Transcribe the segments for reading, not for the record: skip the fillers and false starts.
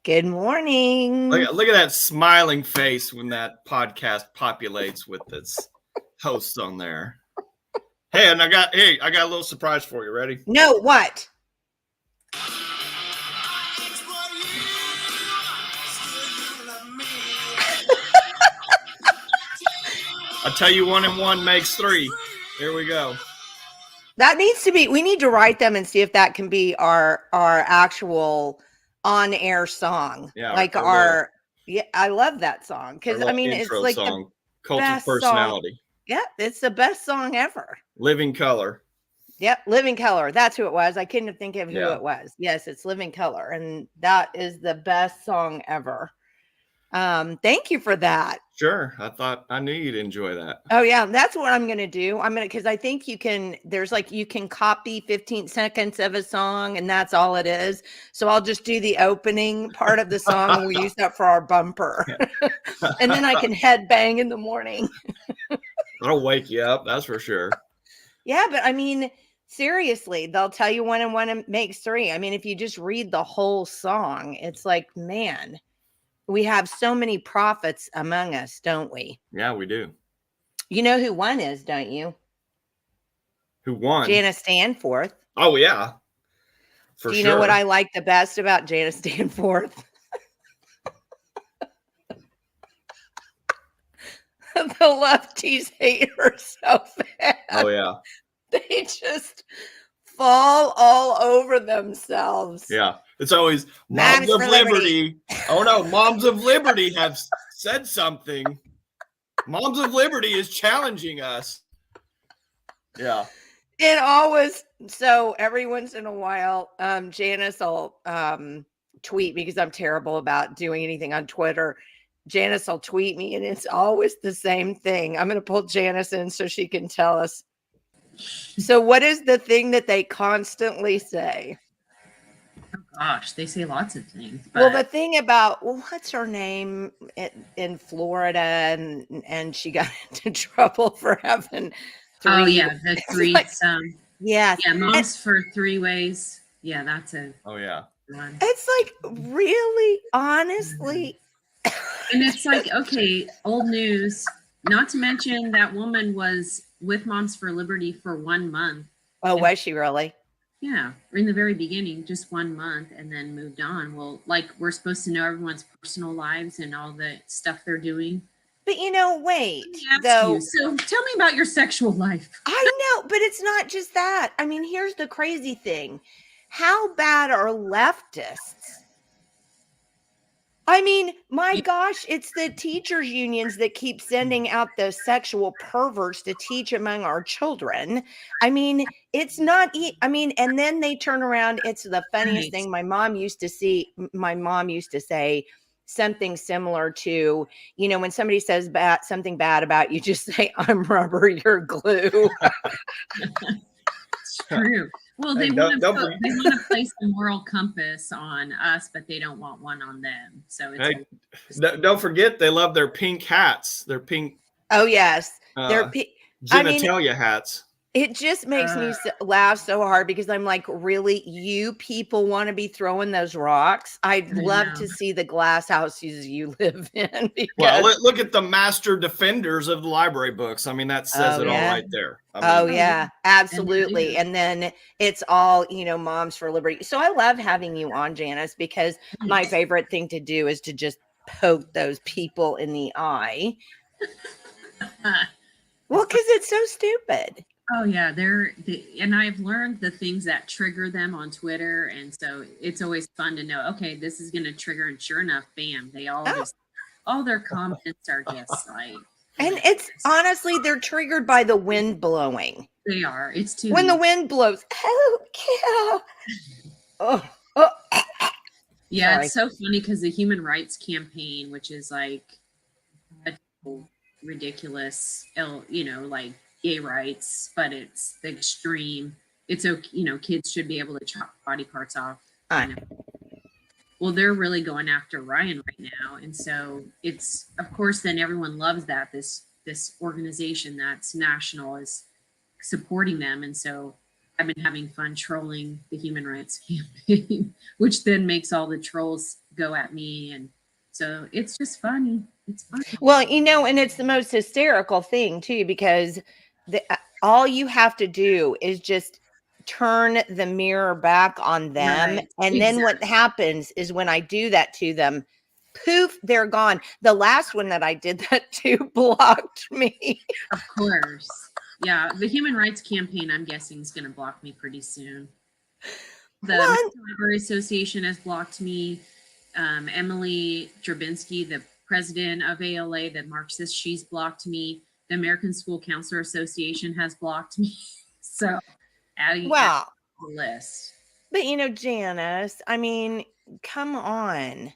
Good morning. Look at that smiling face when that podcast populates with its hosts on there. Hey, and I got a little surprise for you. Ready? No, what? I'll tell you, 1 and 1 makes 3. Here we go. That needs to be. We need to write them and see if that can be our actual on-air song. Yeah, like our. Yeah, I love that song because I mean it's like song, the Cult of Personality. Song. Yeah, it's the best song ever. Living Color. Yep, Living Color. That's who it was. I couldn't think of who it was. Yes, it's Living Color, and that is the best song ever. Thank you for that. Sure. I thought I knew you'd enjoy that. Oh yeah, that's what I'm gonna do. Because I think you can. There's you can copy 15 seconds of a song, and that's all it is. So I'll just do the opening part of the song, and we'll use that for our bumper, and then I can headbang in the morning. That'll wake you up. That's for sure. Yeah, but I mean, seriously, they'll tell you 1 and 1 makes 3. I mean, if you just read the whole song, it's like, man. We have so many prophets among us, don't we? Yeah, we do. You know who one is, don't you? Who won? Janice Danforth. Oh, yeah. Do you know what I like the best about Janice Danforth? The lefties hate her so bad. Oh, yeah. They just fall all over themselves. Yeah. It's always Moms of Liberty. Oh, no. Moms of Liberty have said something. Moms of Liberty is challenging us. Yeah. It always, so every once in a while, Janice will tweet me because I'm terrible about doing anything on Twitter. Janice will tweet me and it's always the same thing. I'm going to pull Janice in so she can tell us. So what is the thing that they constantly say? Oh gosh, they say lots of things. But... Well, the thing about what's her name in Florida, and she got into trouble for having 3. Oh yeah, the threesome. Yeah, moms for 3 ways. Yeah, that's a. Oh yeah. One. It's like really, honestly. And it's like, okay, old news. Not to mention that woman was with Moms for Liberty for 1 month. Oh, was she really? Yeah, in the very beginning, just 1 month, and then moved on. Well, like we're supposed to know everyone's personal lives and all the stuff they're doing. But wait. So tell me about your sexual life. I know, but it's not just that. I mean, here's the crazy thing. How bad are leftists? I mean, my gosh, it's the teachers' unions that keep sending out the sexual perverts to teach among our children. I mean, it's not, and then they turn around. It's the funniest thing. My mom used to say something similar to, when somebody says something bad about you, just say, I'm rubber, you're glue. It's true. Well, they want to place a moral compass on us, but they don't want one on them. So it's don't forget they love their pink hats. Their pink. Oh yes, their genitalia hats. It just makes me laugh so hard because I'm like, really, you people want to be throwing those rocks? I'd love to see the glass houses you live in. Well, look at the master defenders of the library books. I mean, that says all right there. Yeah, absolutely. And then it's all, Moms for Liberty. So I love having you on, Janice, because my favorite thing to do is to just poke those people in the eye. Well, because it's so stupid. Oh yeah, and I've learned the things that trigger them on Twitter, and so it's always fun to know. Okay, this is going to trigger, and sure enough, bam! They all their comments are just like. And it's honestly, they're triggered by the wind blowing. They are. It's too. When the wind blows, oh, Yeah, Sorry. it's so funny because the Human Rights Campaign, which is like a ridiculous, like gay rights, but it's the extreme. It's okay, kids should be able to chop body parts off. Well, they're really going after Ryan right now, and so it's, of course, then everyone loves that this organization that's national is supporting them, and so I've been having fun trolling the Human Rights Campaign, which then makes all the trolls go at me, and so it's just funny. It's funny. Well, and it's the most hysterical thing too, because all you have to do is just turn the mirror back on them. Right. And then what happens is when I do that to them, poof, they're gone. The last one that I did that to blocked me. Of course. Yeah. The Human Rights Campaign, I'm guessing, is going to block me pretty soon. The Library Association has blocked me. Emily Drabinsky, the president of ALA, the Marxist, she's blocked me. The American School Counselor Association has blocked me. So adding to the list. But Janice, I mean, come on.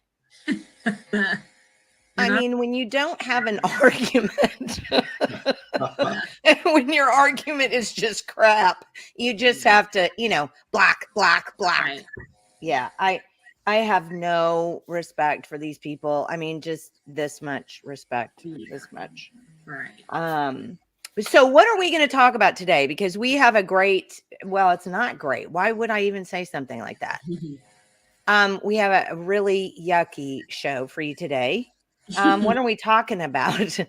I mean, when you don't have an argument, when your argument is just crap, you just have to, black. Right. Yeah, I have no respect for these people. I mean, just this much respect, this much. Right. So what are we going to talk about today? Because we have it's not great. Why would I even say something like that? We have a really yucky show for you today. What are we talking about?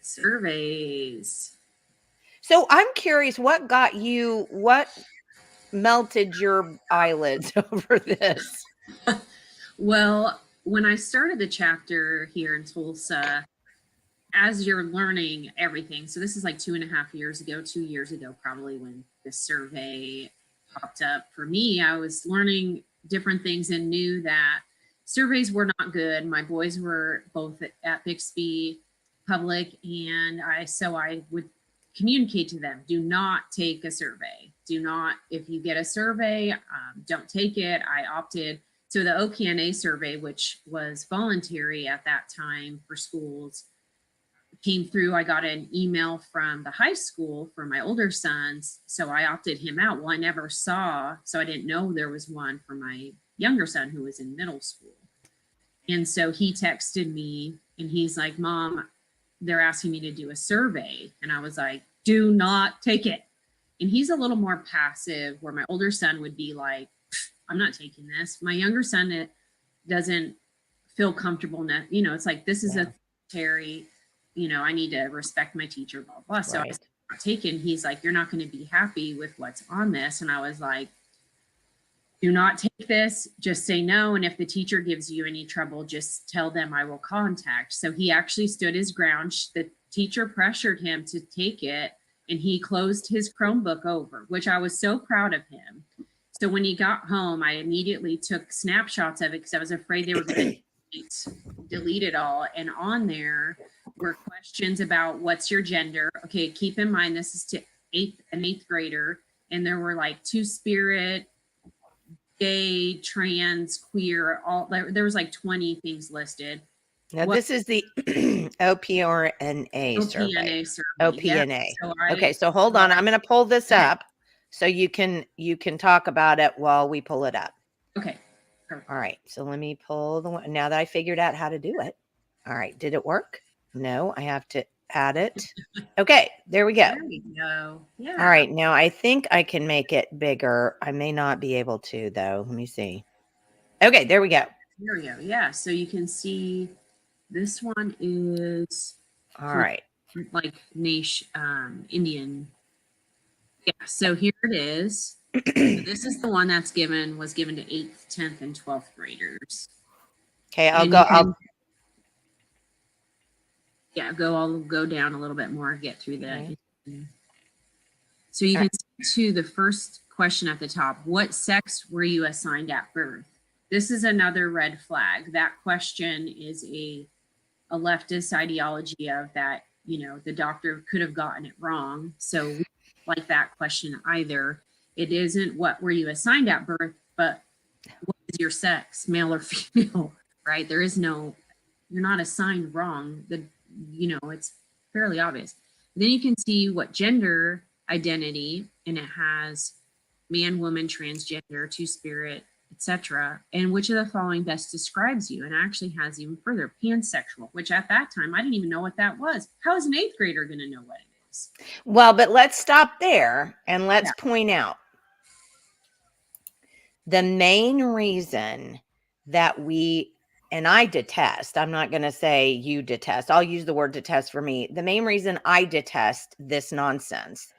Surveys. So I'm curious, what melted your eyelids over this? Well, when I started the chapter here in Tulsa, as you're learning everything, so this is like 2.5 years ago, 2 years ago, probably, when this survey popped up for me, I was learning different things and knew that surveys were not good. My boys were both at Bixby Public, and I would communicate to them, do not take a survey. Do not, if you get a survey, don't take it. I opted. So the OPNA survey, which was voluntary at that time for schools, came through. I got an email from the high school for my older sons, so I opted him out. Well, I never saw, so I didn't know there was one for my younger son who was in middle school. And so he texted me and he's like, Mom, they're asking me to do a survey. And I was like, do not take it. And he's a little more passive, where my older son would be like, I'm not taking this. My younger son doesn't feel comfortable. It's like, this is a Terry, I need to respect my teacher, blah, blah. So I was not taken. He's like, you're not going to be happy with what's on this. And I was like, do not take this. Just say no. And if the teacher gives you any trouble, just tell them I will contact. So he actually stood his ground. The teacher pressured him to take it, and he closed his Chromebook over, which I was so proud of him. So when he got home, I immediately took snapshots of it because I was afraid they were going to delete it all. And on there were questions about what's your gender. Okay, keep in mind this is to an eighth grader, and there were like two-spirit, gay, trans, queer, all there was like 20 things listed. Now this is the OPNA survey. OPNA. Okay, so hold on. I'm going to pull this up so you can talk about it while we pull it up. Okay. Perfect. All right. So let me pull the one. Now that I figured out how to do it. All right. Did it work? No, I have to add it. Okay, there we go. There we go. Yeah. All right. Now I think I can make it bigger. I may not be able to, though. Let me see. Okay, there we go. There we go. Yeah. So you can see this one is all right. Like Indian. Yeah. So here it is. So this is the one was given to 8th, 10th, and 12th graders. Okay, I'll go down a little bit more, get through that. Okay. So you can see to the first question at the top, what sex were you assigned at birth? This is another red flag. That question is a leftist ideology of that, the doctor could have gotten it wrong. So we don't like that question either. It isn't what were you assigned at birth, but what is your sex, male or female, right? There is no, you're not assigned wrong. It's fairly obvious. Then you can see what gender identity, and it has man, woman, transgender, two-spirit, etc. And which of the following best describes you? And actually has even further, pansexual, which at that time, I didn't even know what that was. How is an 8th grader going to know what it is? Well, but let's stop there and let's point out the main reason that and I detest, I'm not going to say you detest, I'll use the word detest for me. The main reason I detest this nonsense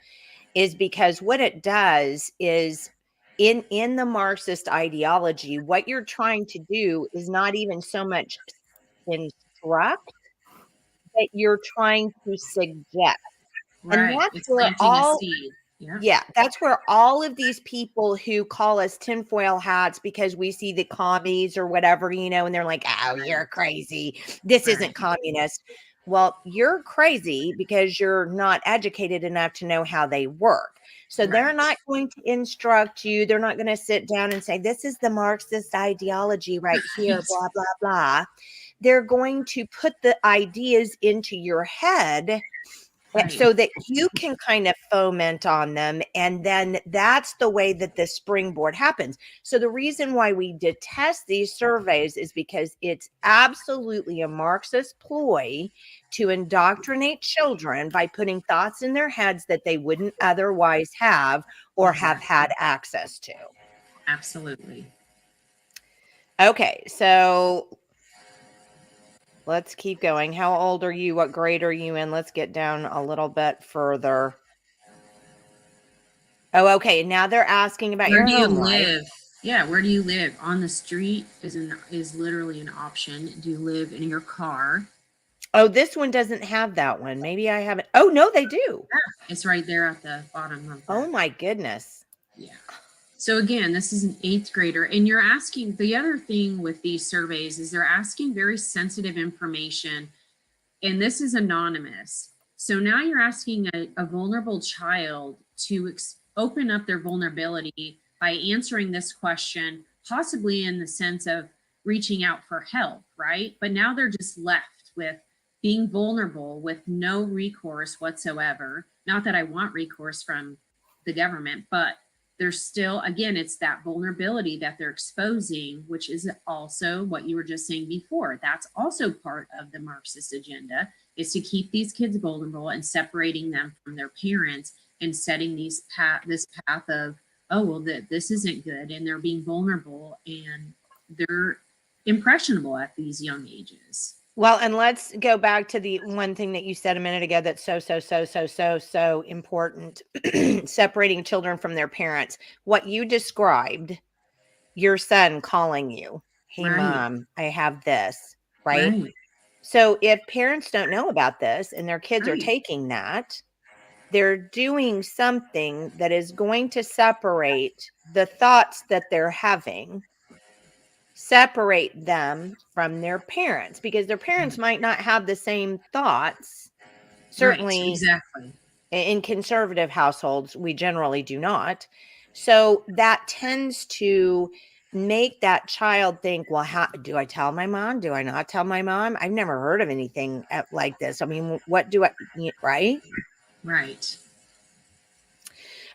is because what it does is in the Marxist ideology, what you're trying to do is not even so much instruct, but you're trying to suggest. And Right. that's It's where planting a seed. yeah, that's where all of these people who call us tinfoil hats because we see the commies or whatever, and they're like, oh, you're crazy. This isn't communist. Well, you're crazy because you're not educated enough to know how they work. So they're not going to instruct you. They're not going to sit down and say, this is the Marxist ideology right here, blah, blah, blah. They're going to put the ideas into your head so that you can kind of foment on them. And then that's the way that the springboard happens. So the reason why we detest these surveys is because it's absolutely a Marxist ploy to indoctrinate children by putting thoughts in their heads that they wouldn't otherwise have or have had access to. Absolutely. Okay, so let's keep going. How old are you? What grade are you in? Let's get down a little bit further. Oh, okay. Now they're asking about your home life. Yeah, where do you live? On the street is literally an option. Do you live in your car? Oh, this one doesn't have that one. Maybe I haven't. Oh, no, they do. Yeah, it's right there at the bottom of Oh my goodness. Yeah. So again, this is an 8th grader, and you're asking, the other thing with these surveys is they're asking very sensitive information, and this is anonymous. So now you're asking a vulnerable child to open up their vulnerability by answering this question, possibly in the sense of reaching out for help, right? But now they're just left with being vulnerable with no recourse whatsoever. Not that I want recourse from the government, but there's still, again, it's that vulnerability that they're exposing, which is also what you were just saying before. That's also part of the Marxist agenda, is to keep these kids vulnerable and separating them from their parents and setting this path of, oh, well, this isn't good. And they're being vulnerable and they're impressionable at these young ages. Well, and let's go back to the one thing that you said a minute ago that's so important, separating children from their parents. What you described, your son calling you, hey, Mom, I have this, right? So if parents don't know about this and their kids are taking that, they're doing something that is going to separate the thoughts that they're having, separate them from their parents, because their parents might not have the same thoughts. Certainly, exactly. In conservative households, we generally do not. So that tends to make that child think, well, how do I tell my mom? Do I not tell my mom? I've never heard of anything like this. I mean, what do I, right? Right.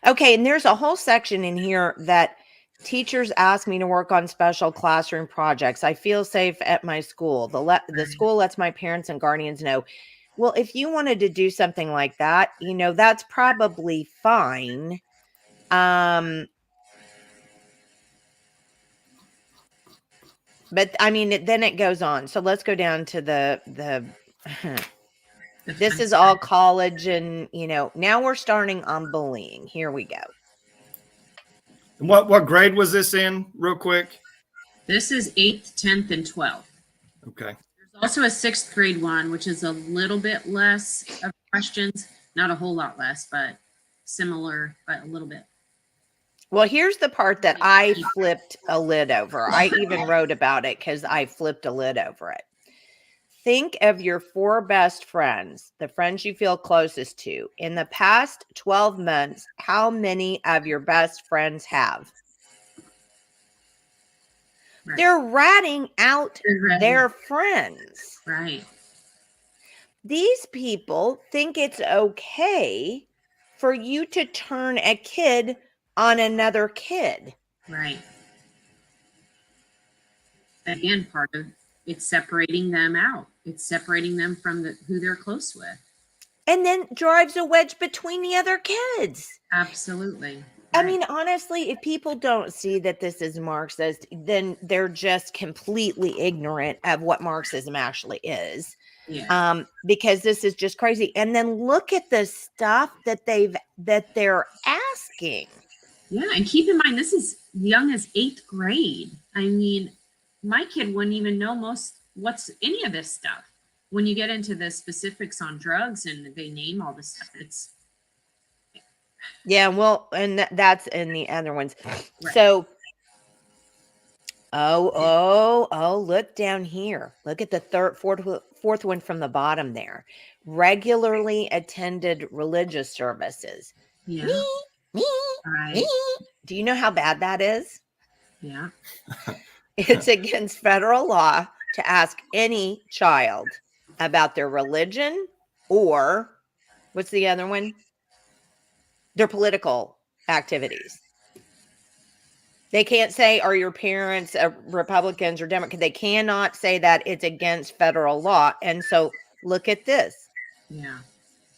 Okay, and there's a whole section in here that teachers ask me to work on special classroom projects. I feel safe at my school. The school lets my parents and guardians know. Well, if you wanted to do something like that, that's probably fine. But I mean, then it goes on. So let's go down to the this is all college, and now we're starting on bullying. Here we go. And what grade was this in, real quick? This is 8th, 10th, and 12th. Okay. There's also a 6th grade one, which is a little bit less of questions. Not a whole lot less, but similar, but a little bit. Well, here's the part that I flipped a lid over. I even wrote about it because I flipped a lid over it. Think of your 4 best friends, the friends you feel closest to. In the past 12 months, how many of your best friends have? Right. They're ratting out their friends. Right. These people think it's okay for you to turn a kid on another kid. Right. Again, part of it's separating them out. It's separating them from who they're close with. And then drives a wedge between the other kids. Absolutely. Right. I mean, honestly, if people don't see that this is Marxist, then they're just completely ignorant of what Marxism actually is. Yeah. Because this is just crazy. And then look at the stuff that they're asking. Yeah, and keep in mind this is young as 8th grade. I mean, my kid wouldn't even know what's any of this stuff. When you get into the specifics on drugs and they name all this stuff, it's yeah, well, and that's in the other ones. Right. So look down here. Look at the fourth one from the bottom there. Regularly attended religious services. Yeah. Me. Right. Do you know how bad that is? Yeah. It's against federal law to ask any child about their religion or what's the other one? Their political activities. They can't say, are your parents Republicans or Democrats? They cannot say that. It's against federal law. And so look at this. Yeah.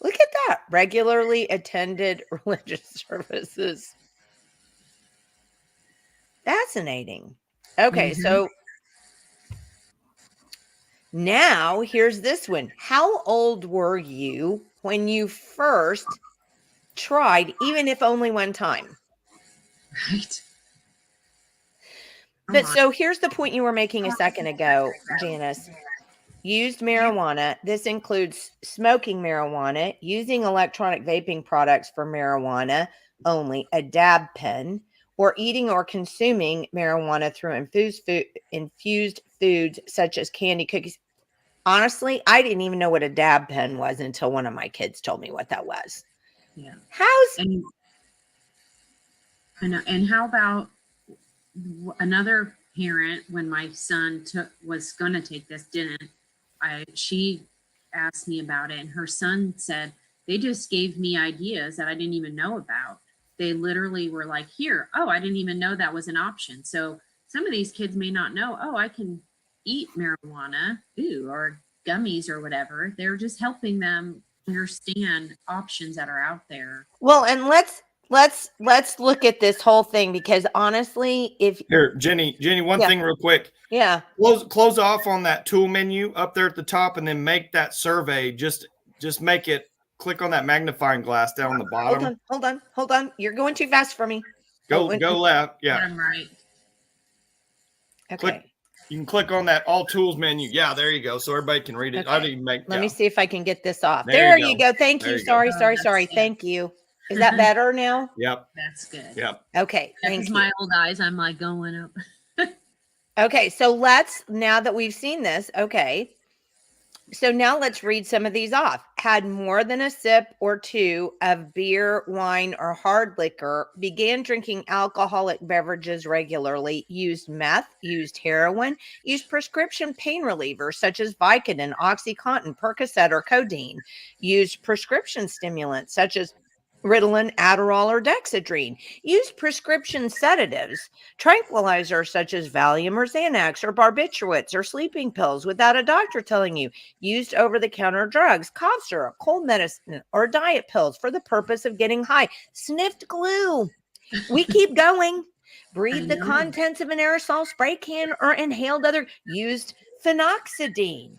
Look at that. Regularly attended religious services. Fascinating. Okay, so now here's this one. How old were you when you first tried, even if only one time? Right. But so here's the point you were making a second ago, Janice. Used marijuana. This includes smoking marijuana, using electronic vaping products for marijuana only, a dab pen, or eating or consuming marijuana through infused foods such as candy, cookies. Honestly, I didn't even know what a dab pen was until one of my kids told me what that was. Yeah. And how about another parent, when my son was going to take this, she asked me about it, and her son said, they just gave me ideas that I didn't even know about. They literally were like, here, I didn't even know that was an option. So some of these kids may not know, I can eat marijuana, or gummies or whatever. They're just helping them understand options that are out there. Well, and let's look at this whole thing, because honestly, here, Jenny, one thing real quick. Yeah. Close off on that tool menu up there at the top, and then make that survey. Just make it, click on that magnifying glass down on the bottom. Hold on. You're going too fast for me. Go left. Yeah. I'm right. Okay. You can click on that all tools menu. Yeah, there you go. So everybody can read it. Okay. I didn't make. Let me see if I can get this off. There you go. Thank you. Sorry. Thank you. Is that better now? Yep. That's good. Yep. Okay. Thank you. My old eyes, I'm like going up. Okay. So now that we've seen this, okay. So now let's read some of these off. Had more than a sip or two of beer, wine, or hard liquor, began drinking alcoholic beverages regularly, used meth, used heroin, used prescription pain relievers such as Vicodin, OxyContin, Percocet, or codeine, used prescription stimulants such as Ritalin, Adderall, or Dexedrine, used prescription sedatives, tranquilizers such as Valium or Xanax or barbiturates or sleeping pills without a doctor telling you, used over-the-counter drugs, cough syrup, cold medicine, or diet pills for the purpose of getting high, sniffed glue. We keep going. Breathe the contents of an aerosol spray can or inhaled used phenoxidine.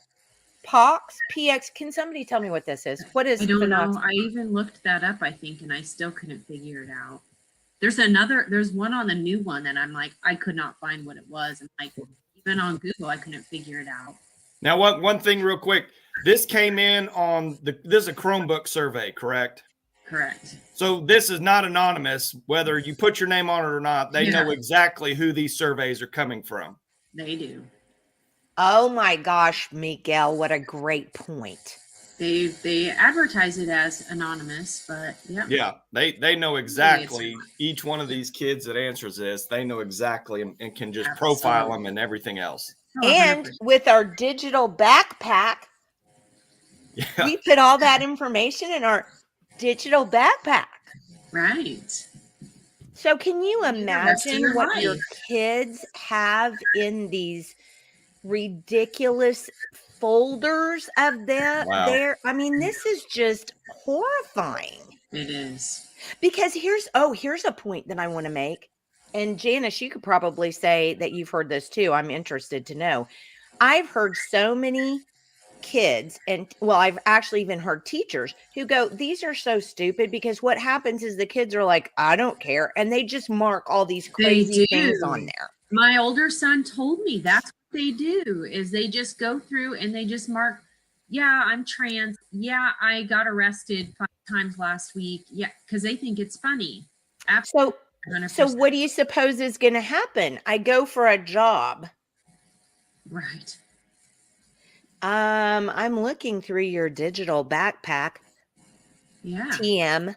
PX. Can somebody tell me what this is? What is? I don't know. I even looked that up, I think, and I still couldn't figure it out. There's one on the new one that I'm like, I could not find what it was. And like, even on Google, I couldn't figure it out. Now, one thing real quick. This came in on this is a Chromebook survey, correct? Correct. So this is not anonymous. Whether you put your name on it or not, they know exactly who these surveys are coming from. They do. Oh my gosh, Miguel, what a great point. They advertise it as anonymous, but yeah, they know exactly each one of these kids that answers this. They know exactly and can just profile them and everything else. And 100%. with our digital backpack, we put all that information in our digital backpack. Right. So can you imagine what your life. kids have in these ridiculous folders of them there? I mean, this is just horrifying. It is. Because here's a point that I want to make. And Janice, you could probably say that you've heard this too. I'm interested to know. I've heard so many kids, and well, I've actually even heard teachers who go, these are so stupid, because what happens is the kids are like, I don't care, and they just mark all these crazy things on there. My older son told me that's what they do, is they just go through and they just mark, yeah, I'm trans, yeah, I got arrested 5 times last week, yeah, because they think it's funny. Absolutely. So what do you suppose is going to happen? I go for a job. Right. I'm looking through your digital backpack. Yeah. TM.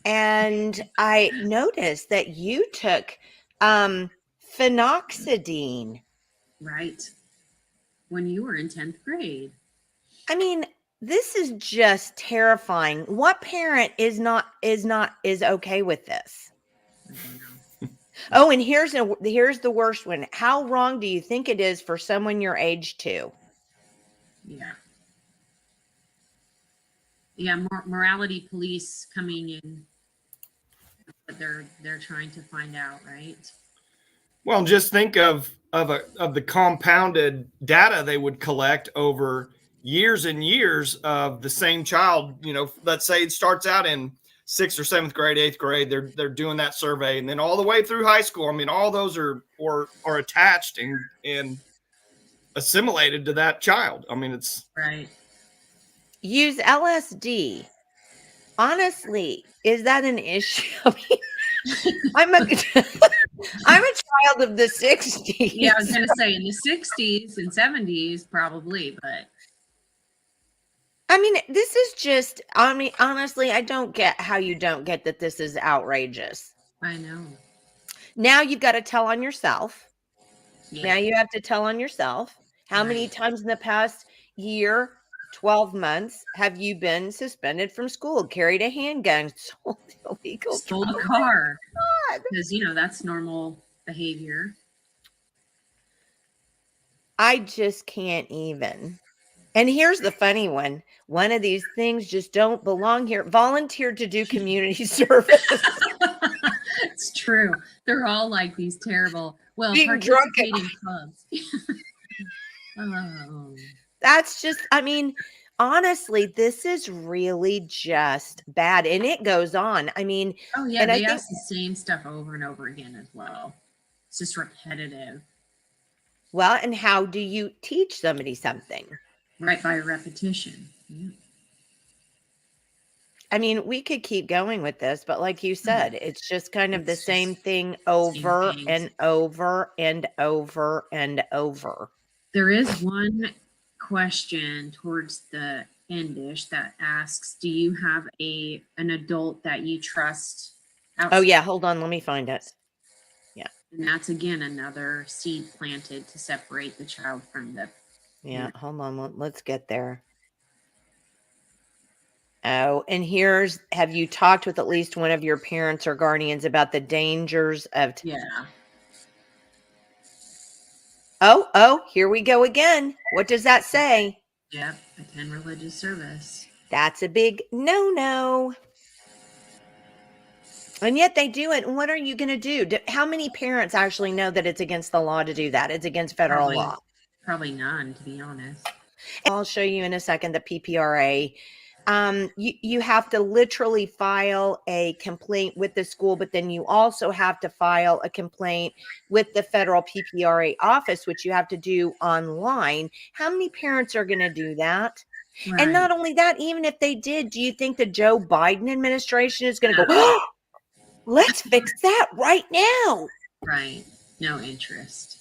And I noticed that you took phenoxidine. Right. When you were in 10th grade. I mean, this is just terrifying. What parent is okay with this? Oh, and here's the worst one. How wrong do you think it is for someone your age to? Yeah. Yeah, morality police coming in. They're trying to find out, right? Well, just think of the compounded data they would collect over years and years of the same child. You know, let's say it starts out in 6th or 7th grade, 8th grade. They're doing that survey, and then all the way through high school. I mean, all those are attached and assimilated to that child. I mean, it's right. Use LSD. Honestly, is that an issue? I mean, I'm a child of the 60s. Yeah, I was going to say in the 60s and 70s, probably, but. I mean, this is just, I mean, honestly, I don't get how you don't get that this is outrageous. I know. Now you've got to tell on yourself. Yeah. Now you have to tell on yourself. How many times in the past year, 12 months, have you been suspended from school, carried a handgun, sold illegal drugs? Stole a car. Because, you know, that's normal behavior. I just can't even. And here's the funny one. One of these things just don't belong here. Volunteer to do community service. It's true. They're all like these terrible, being drunk at clubs. Oh. That's just, I mean, honestly, this is really just bad. And it goes on. I mean, oh yeah, they ask the same stuff over and over again as well. It's just repetitive. Well, and how do you teach somebody something? Right, by repetition. Yeah. I mean, we could keep going with this, but like you said, it's just kind of the same thing over and over and over and over. There is one question towards the endish that asks, do you have an adult that you trust outside? Oh yeah, hold on, let me find it. Yeah. And that's again another seed planted to separate the child from the. Yeah, hold on, let's get there. Oh, and here's, have you talked with at least one of your parents or guardians about the dangers of... Yeah. Oh, here we go again. What does that say? Yep, attend religious service. That's a big no-no. And yet they do it. And what are you going to do? How many parents actually know that it's against the law to do that? It's against federal law. Probably none, to be honest. I'll show you in a second the PPRA. You have to literally file a complaint with the school, but then you also have to file a complaint with the federal PPRA office, which you have to do online. How many parents are going to do that? Right. And not only that, even if they did, do you think the Joe Biden administration is going to go, oh, let's fix that right now? Right. No interest.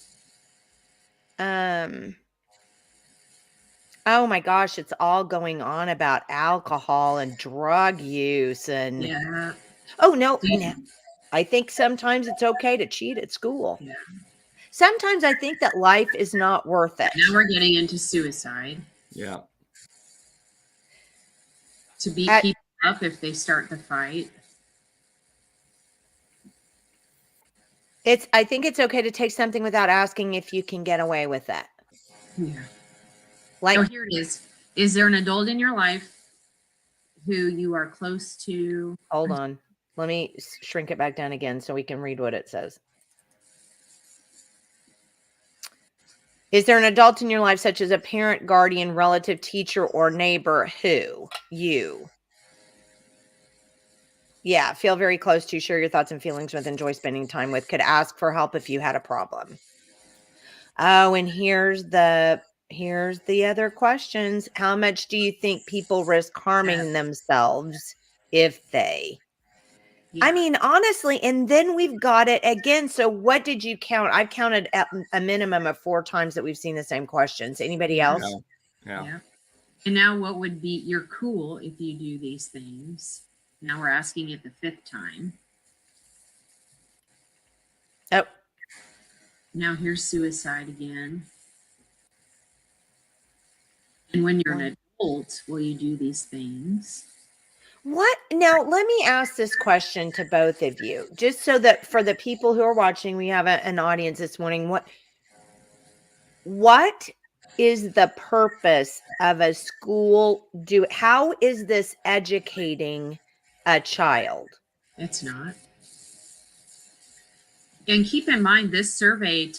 Oh my gosh, it's all going on about alcohol and drug use and Yeah. oh no, Yeah. I think sometimes it's okay to cheat at school. Yeah. Sometimes I think that life is not worth it. Now we're getting into suicide. Yeah. To beat people up if they start the fight. I think it's okay to take something without asking if you can get away with it. Yeah. Like, so here it is. Is there an adult in your life who you are close to? hold on. Let me shrink it back down again so we can read what it says. Is there an adult in your life, such as a parent, guardian, relative, teacher, or neighbor, who you, feel very close to, share your thoughts and feelings with, enjoy spending time with, could ask for help if you had a problem? Oh, and here's the other questions. How much do you think people risk harming themselves if they? Yeah. I mean, honestly, and then we've got it again. So what did you count? I've counted at a minimum of 4 times that we've seen the same questions. Anybody else? Yeah. And now what would be, you're cool if you do these things. Now we're asking it the 5th time. Oh. Now here's suicide again. And when you're an adult, will you do these things? What? Now, let me ask this question to both of you, just so that for the people who are watching, we have an audience this morning. What is the purpose of a school how is this educating a child? It's not. And keep in mind, this survey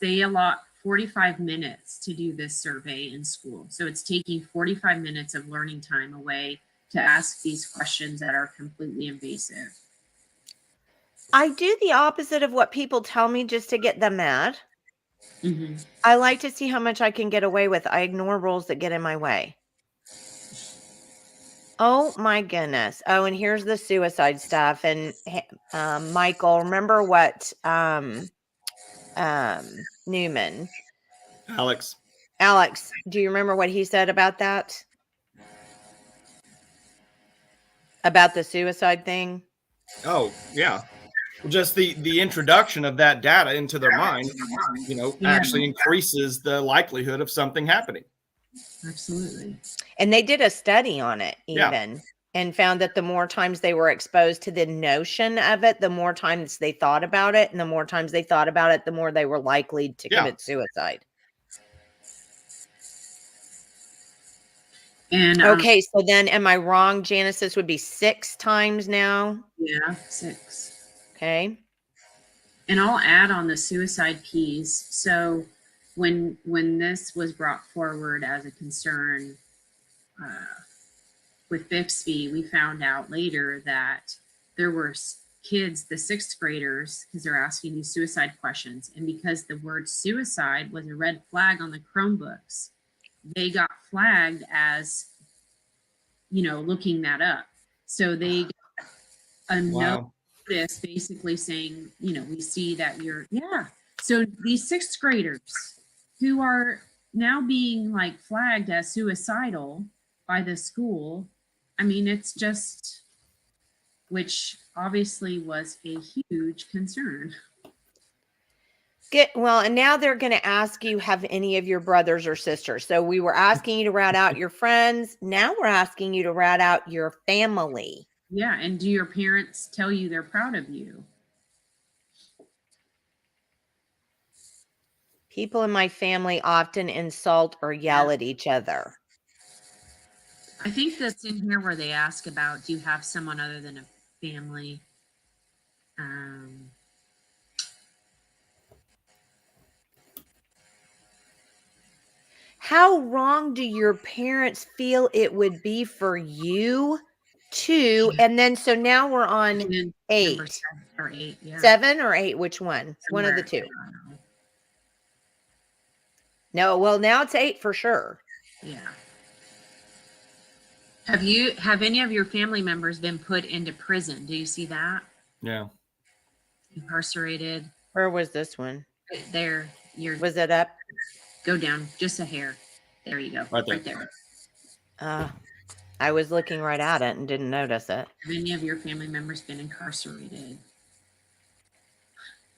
they allot 45 minutes to do this survey in school. So it's taking 45 minutes of learning time away to ask these questions that are completely invasive. I do the opposite of what people tell me just to get them mad. Mm-hmm. I like to see how much I can get away with. I ignore rules that get in my way. Oh my goodness. Oh, and here's the suicide stuff. And Michael, remember what Newman. Alex, do you remember what he said about that? About the suicide thing? Oh, yeah. Just the introduction of that data into their mind, actually increases the likelihood of something happening. Absolutely. And they did a study on it even and found that the more times they were exposed to the notion of it, the more times they thought about it. And the more times they thought about it, the more they were likely to commit suicide. And okay, so then am I wrong, Janice? This would be 6 times now? Yeah, 6. Okay. And I'll add on the suicide piece. So when this was brought forward as a concern with Bixby, we found out later that there were kids, the 6th graders, because they're asking these suicide questions. And because the word suicide was a red flag on the Chromebooks, they got flagged as, looking that up. So they got a notice basically saying, we see that you're, So these 6th graders who are now being flagged as suicidal by the school, I mean, it's just, which obviously was a huge concern. Well, and now they're going to ask you, have any of your brothers or sisters? So we were asking you to rat out your friends. Now we're asking you to rat out your family. Yeah. And do your parents tell you they're proud of you? People in my family often insult or yell at each other. I think that's in here where they ask about, do you have someone other than a family? How wrong do your parents feel it would be for you to? And then, so now we're on 8. 7 or 8, 7 or 8, which one? One of the 2. No, well, now it's 8 for sure. Yeah. Have any of your family members been put into prison? Do you see that? Yeah. Incarcerated. Where was this one? Right there. Was it up? Go down just a hair. There you go. Right there. Right there. I was looking right at it and didn't notice it. Have any of your family members been incarcerated?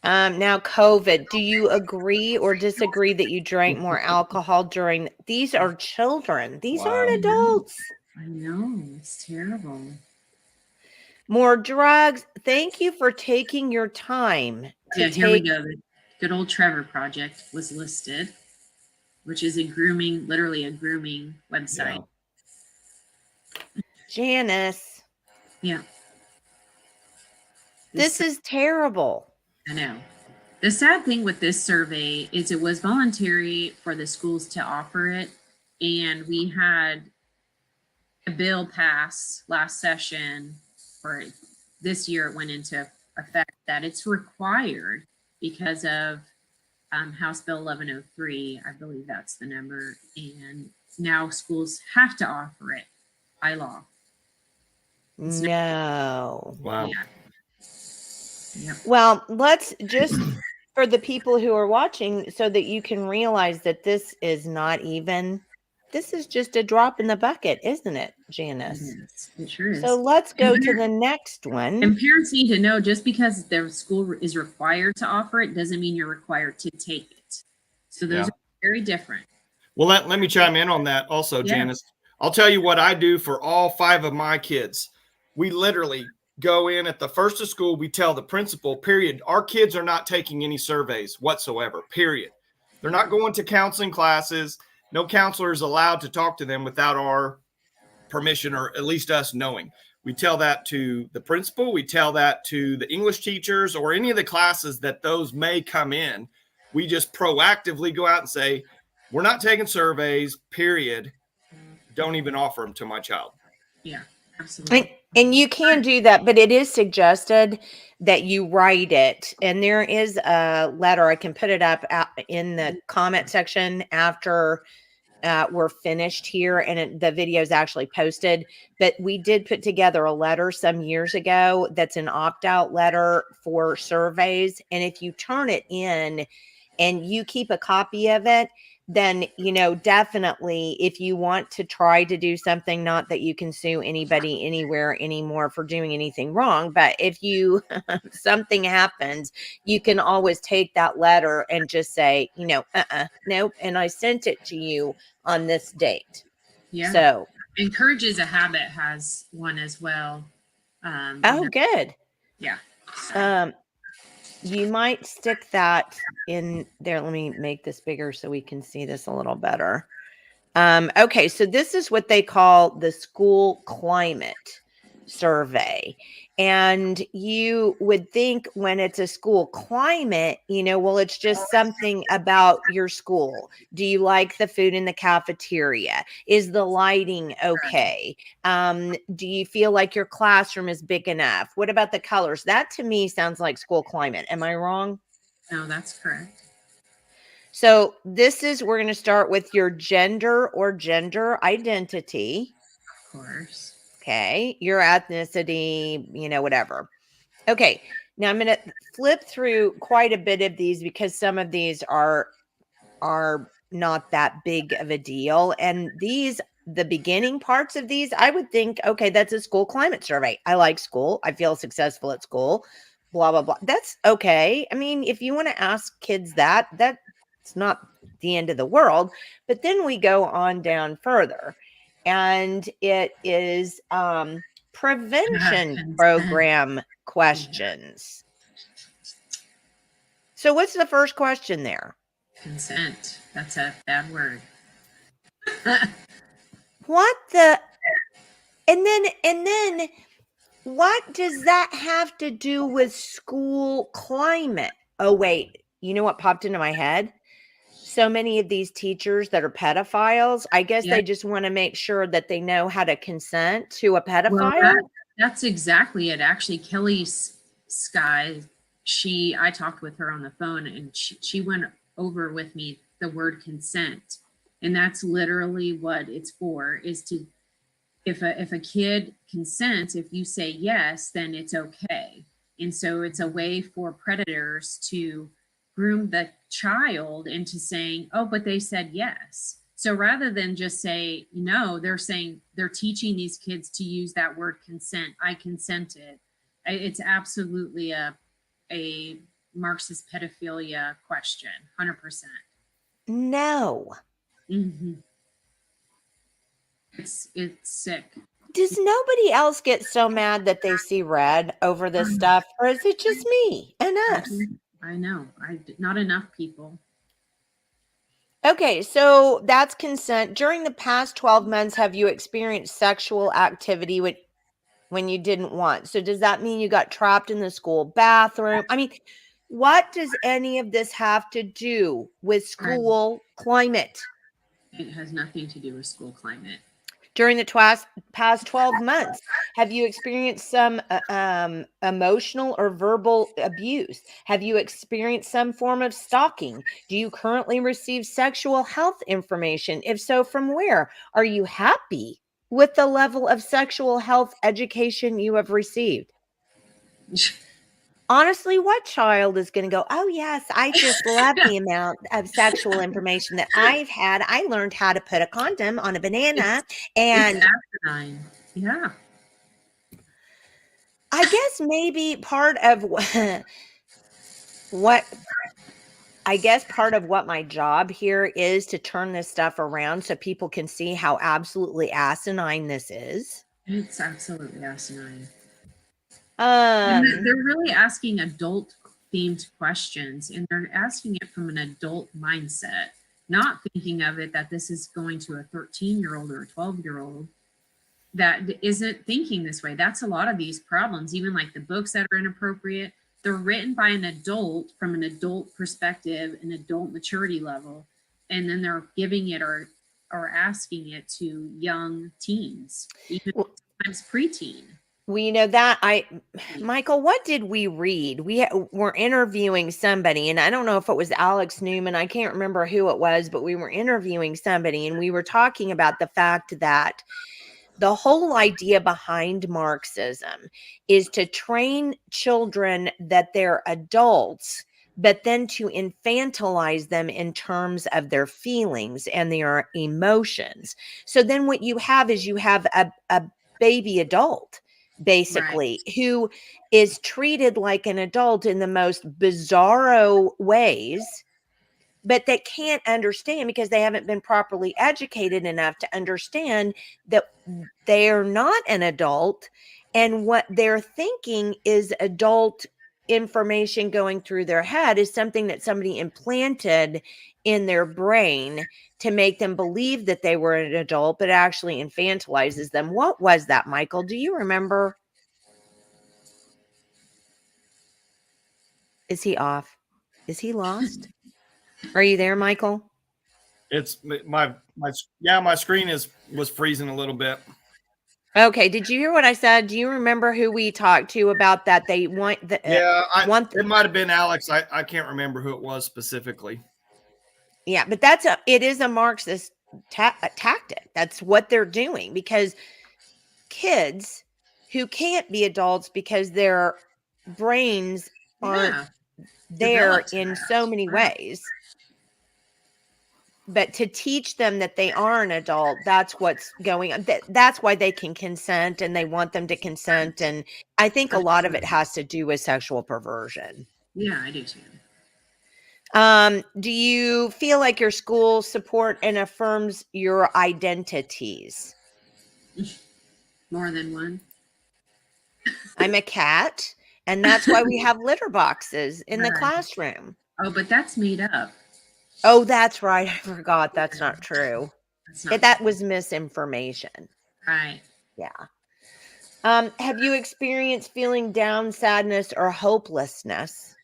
Now, COVID, do you agree or disagree that you drank more alcohol during? These are children. These Wow. aren't adults. I know. It's terrible. More drugs. Thank you for taking your time to Here we take. go. The Good Old Trevor Project was listed, which is literally a grooming website. Janice, Yeah. this is terrible. I know. The sad thing with this survey is it was voluntary for the schools to offer it. And we had a bill pass last session, or this year it went into effect, that it's required because of House Bill 1103. I believe that's the number. And now schools have to offer it by law. No. Wow. Yeah. Yep. Well, let's just, for the people who are watching, so that you can realize that this is not even, this is just a drop in the bucket, isn't it, Janice? It sure is. So let's go to the next one. And parents need to know, just because their school is required to offer it doesn't mean you're required to take it. So those are very different. Well, let me chime in on that also, Yeah. Janice. I'll tell you what I do for all 5 of my kids. We literally go in at the first of school. We tell the principal, period, our kids are not taking any surveys whatsoever, period. They're not going to counseling classes. No counselor is allowed to talk to them without our permission, or at least us knowing. We tell that to the principal. We tell that to the English teachers or any of the classes that those may come in. We just proactively go out and say, we're not taking surveys, period. Don't even offer them to my child. Yeah, absolutely. And you can do that, but it is suggested that you write it. And there is a letter. I can put it up in the comment section after we're finished here, and the video is actually posted. But we did put together a letter some years ago that's an opt-out letter for surveys. And if you turn it in and you keep a copy of it, then, definitely, if you want to try to do something, not that you can sue anybody anywhere anymore for doing anything wrong, but if you something happens, you can always take that letter and just say, nope, and I sent it to you on this date. Yeah. So Encourages a Habit has one as well. Good. Yeah. You might stick that in there. Let me make this bigger so we can see this a little better. Okay, so this is what they call the school climate survey. And you would think when it's a school climate, well, it's just something about your school. Do you like the food in the cafeteria? Is the lighting okay? Do you feel like your classroom is big enough? What about the colors? That to me sounds like school climate. Am I wrong? No, that's correct. So we're going to start with your gender or gender identity. Of course. Okay. Your ethnicity, whatever. Okay. Now I'm going to flip through quite a bit of these because some of these are not that big of a deal. And the beginning parts of these, I would think, okay, that's a school climate survey. I like school. I feel successful at school, blah, blah, blah. That's okay. I mean, if you want to ask kids that's not the end of the world. But then we go on down further. And it is prevention program questions. So what's the first question there? Consent. That's a bad word. What the? And then what does that have to do with school climate? Oh, wait. You know what popped into my head? So many of these teachers that are pedophiles, I guess they just want to make sure that they know how to consent to a pedophile. Well, that's exactly it. Actually, Kelly Sky, I talked with her on the phone, and she went over with me the word consent. And that's literally what it's for, is to, if a kid consents, if you say yes, then it's okay. And so it's a way for predators to groom the child into saying, oh, but they said yes. So rather than just say, they're saying they're teaching these kids to use that word consent. I consented. It's absolutely a Marxist pedophilia question, 100%. No. Mm-hmm. It's sick. Does nobody else get so mad that they see red over this stuff? Or is it just me and us? I know. Not enough people. Okay, so that's consent. During the past 12 months, have you experienced sexual activity when you didn't want? So does that mean you got trapped in the school bathroom? I mean, what does any of this have to do with school climate? It has nothing to do with school climate. During the past 12 months, have you experienced some emotional or verbal abuse? Have you experienced some form of stalking? Do you currently receive sexual health information? If so, from where? Are you happy with the level of sexual health education you have received? Honestly, what child is going to go, oh, yes, I just love the amount of sexual information that I've had. I learned how to put a condom on a banana. It's asinine. Yeah. I guess maybe part of what my job here is to turn this stuff around so people can see how absolutely asinine this is. It's absolutely asinine. They're really asking adult themed questions, and they're asking it from an adult mindset, not thinking of it that this is going to a 13-year-old or a 12-year-old that isn't thinking this way. That's a lot of these problems, even like the books that are inappropriate. They're written by an adult from an adult perspective, an adult maturity level, and then they're giving it or asking it to young teens, even sometimes preteen. We know that Michael, what did we read? We were interviewing somebody, and I don't know if it was Alex Newman. I can't remember who it was, but we were interviewing somebody, and we were talking about the fact that the whole idea behind Marxism is to train children that they're adults, but then to infantilize them in terms of their feelings and their emotions. So then what you have is a baby adult, basically, right, who is treated like an adult in the most bizarro ways, but they can't understand because they haven't been properly educated enough to understand that they're not an adult, and what they're thinking is adult information going through their head is something that somebody implanted in their brain to make them believe that they were an adult, but actually infantilizes them. What was that, Michael? Do you remember? Is he off? Is he lost? Are you there, Michael? It's my screen was freezing a little bit. Okay, did you hear what I said? Do you remember who we talked to about that? They want the it might have been Alex. I can't remember who it was specifically. Yeah, but it is a Marxist tactic. That's what they're doing, because kids who can't be adults because their brains aren't there in so many ways. But to teach them that they are an adult, that's what's going on. That's why they can consent, and they want them to consent. And I think a lot of it has to do with sexual perversion. Yeah, I do too. Do you feel like your school support and affirms your identities? More than one. I'm a cat, and that's why we have litter boxes in the classroom. Oh, but that's made up. Oh, that's right. I forgot. That's not true. That was misinformation. Right. Yeah. Have you experienced feeling down, sadness, or hopelessness?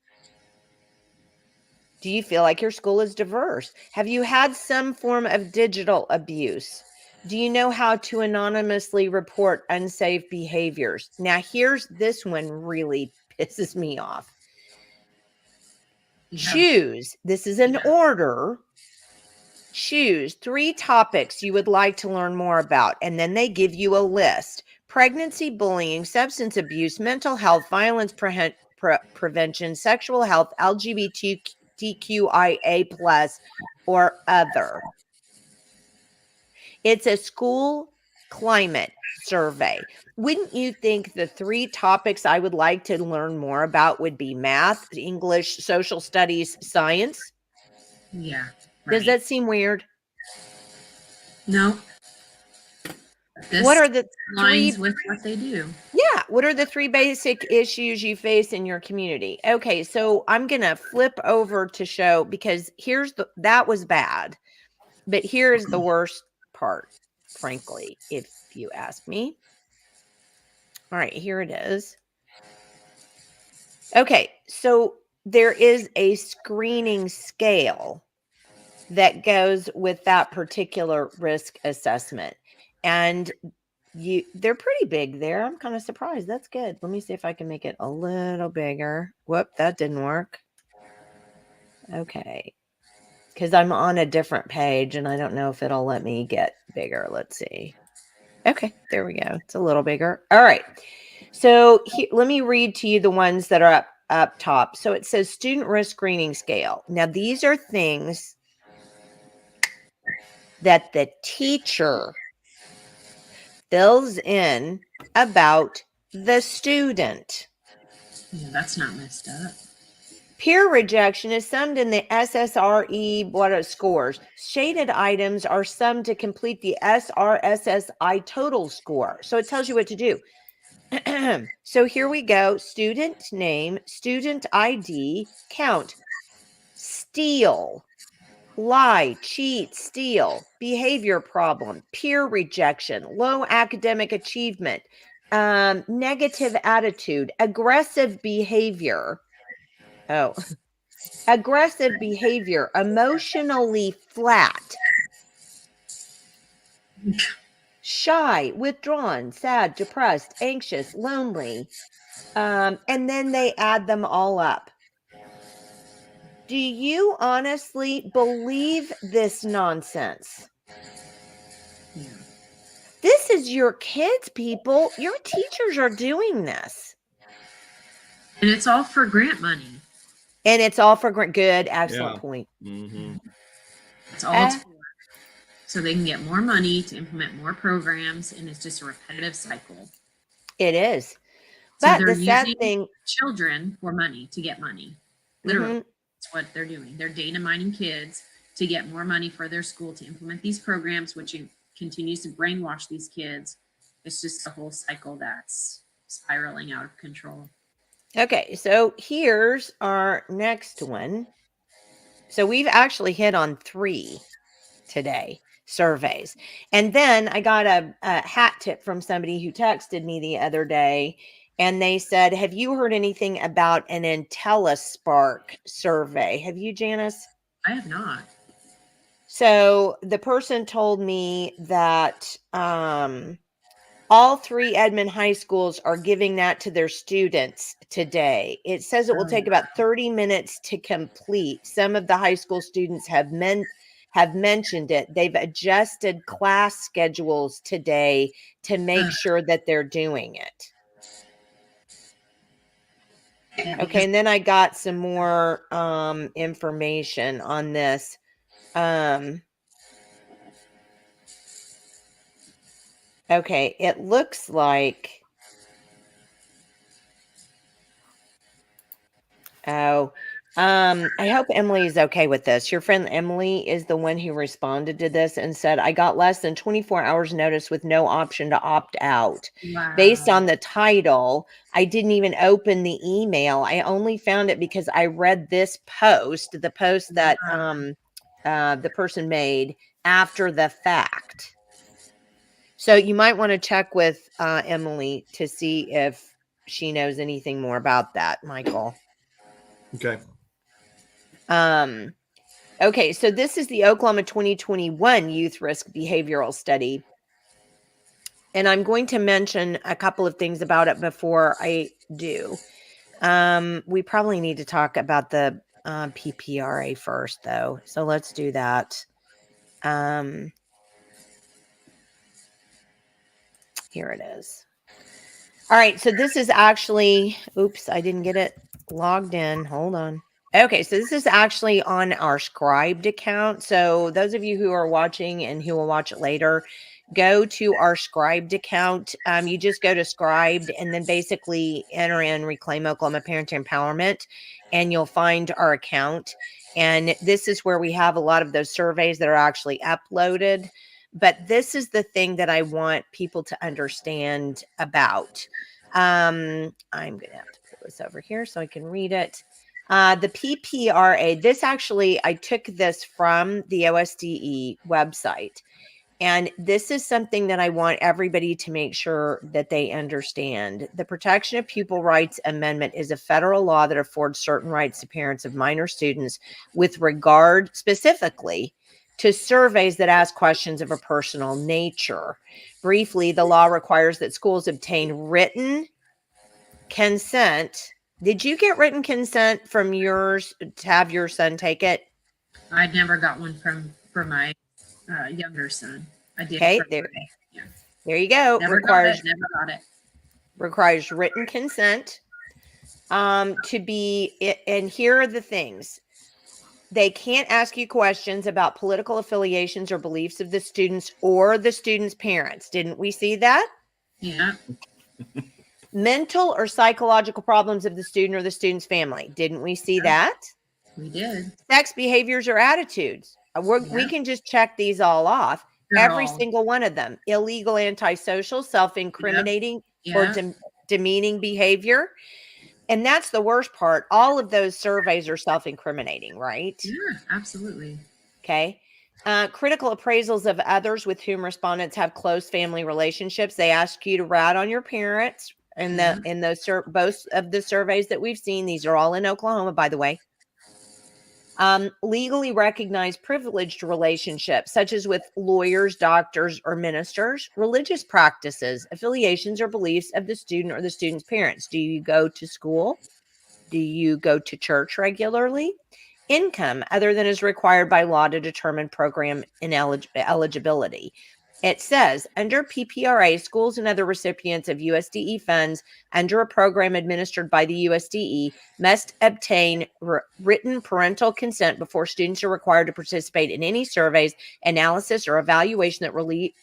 Do you feel like your school is diverse? Have you had some form of digital abuse? Do you know how to anonymously report unsafe behaviors? Now, this one really pisses me off. Choose. This is an order. Choose 3 topics you would like to learn more about, and then they give you a list: pregnancy, bullying, substance abuse, mental health, violence prevention, sexual health, LGBTQIA+, or other. It's a school climate survey. Wouldn't you think the 3 topics I would like to learn more about would be math, English, social studies, science? Yeah. Does that seem weird? No. This What are the 3 lines with what they do? Yeah, what are the 3 basic issues you face in your community? Okay, so I'm going to flip over to show, because that was bad. But here's the worst part, frankly, if you ask me. All right, here it is. Okay, so there is a screening scale that goes with that particular risk assessment. And they're pretty big there. I'm kind of surprised. That's good. Let me see if I can make it a little bigger. Whoop, that didn't work. Okay. Because I'm on a different page and I don't know if it'll let me get bigger. Let's see. Okay, there we go. It's a little bigger. All right. So let me read to you the ones that are up top. So it says student risk screening scale. Now, these are things that the teacher fills in about the student. Yeah, that's not messed up. Peer rejection is summed in the SSRE scores. Shaded items are summed to complete the SRSSI total score. So it tells you what to do. So here we go. Student name, student ID, count, steal, lie, cheat, steal, behavior problem, peer rejection, low academic achievement, negative attitude, aggressive behavior. Oh, aggressive behavior, emotionally flat, shy, withdrawn, sad, depressed, anxious, lonely. And then they add them all up. Do you honestly believe this nonsense? Yeah. This is your kids, people. Your teachers are doing this. And it's all for grant money. And it's all for good, excellent point. Mm-hmm. It's all it's for. So they can get more money to implement more programs, and it's just a repetitive cycle. It is. So But they're the sad using thing, children for money to get money. Literally, that's what they're doing. They're data mining kids to get more money for their school to implement these programs, which continues to brainwash these kids. It's just a whole cycle that's spiraling out of control. Okay, so here's our next one. So we've actually hit on 3 today, surveys. And then I got a hat tip from somebody who texted me the other day, and they said, have you heard anything about an IntelliSpark survey? Have you, Janice? I have not. So the person told me that all 3 Edmond high schools are giving that to their students today. It says it will take about 30 minutes to complete. Some of the high school students have mentioned it. They've adjusted class schedules today to make sure that they're doing it. Okay, and then I got some more information on this. Okay, it looks like, I hope Emily is okay with this. Your friend Emily is the one who responded to this and said, I got less than 24 hours notice with no option to opt out. Wow. Based on the title, I didn't even open the email. I only found it because I read this post, the post that the person made after the fact. So you might want to check with Emily to see if she knows anything more about that, Michael. Okay. Okay, so this is the Oklahoma 2021 Youth Risk Behavioral Study. And I'm going to mention a couple of things about it before I do. We probably need to talk about the PPRA first, though. So let's do that. Here it is. All right, so this is actually, oops, I didn't get it logged in. Hold on. Okay, so this is actually on our Scribed account. So those of you who are watching and who will watch it later, go to our Scribed account. You just go to Scribed and then basically enter in Reclaim Oklahoma Parent Empowerment, and you'll find our account. And this is where we have a lot of those surveys that are actually uploaded. But this is the thing that I want people to understand about. I'm going to have to pull this over here so I can read it. The PPRA, this actually, I took this from the OSDE website. And this is something that I want everybody to make sure that they understand. The Protection of Pupil Rights Amendment is a federal law that affords certain rights to parents of minor students with regard specifically to surveys that ask questions of a personal nature. Briefly, the law requires that schools obtain written consent. Did you get written consent from yours to have your son take it? I never got one for my younger son. I did. Okay, there you go. Never got it. Requires written consent to be, and here are the things. They can't ask you questions about political affiliations or beliefs of the students or the students' parents. Didn't we see that? Yeah. Mental or psychological problems of the student or the student's family. Didn't we see that? We did. Sex behaviors or attitudes. We can just check these all off. Every single one of them. Illegal, antisocial, self-incriminating, or demeaning behavior. And that's the worst part. All of those surveys are self-incriminating, right? Yeah, absolutely. Okay. Critical appraisals of others with whom respondents have close family relationships. They ask you to rat on your parents in those both of the surveys that we've seen. These are all in Oklahoma, by the way. Legally recognized privileged relationships, such as with lawyers, doctors, or ministers, religious practices, affiliations, or beliefs of the student or the student's parents. Do you go to school? Do you go to church regularly? Income, other than is required by law to determine program eligibility. It says, under PPRA, schools and other recipients of USDE funds under a program administered by the USDE must obtain written parental consent before students are required to participate in any surveys, analysis, or evaluation that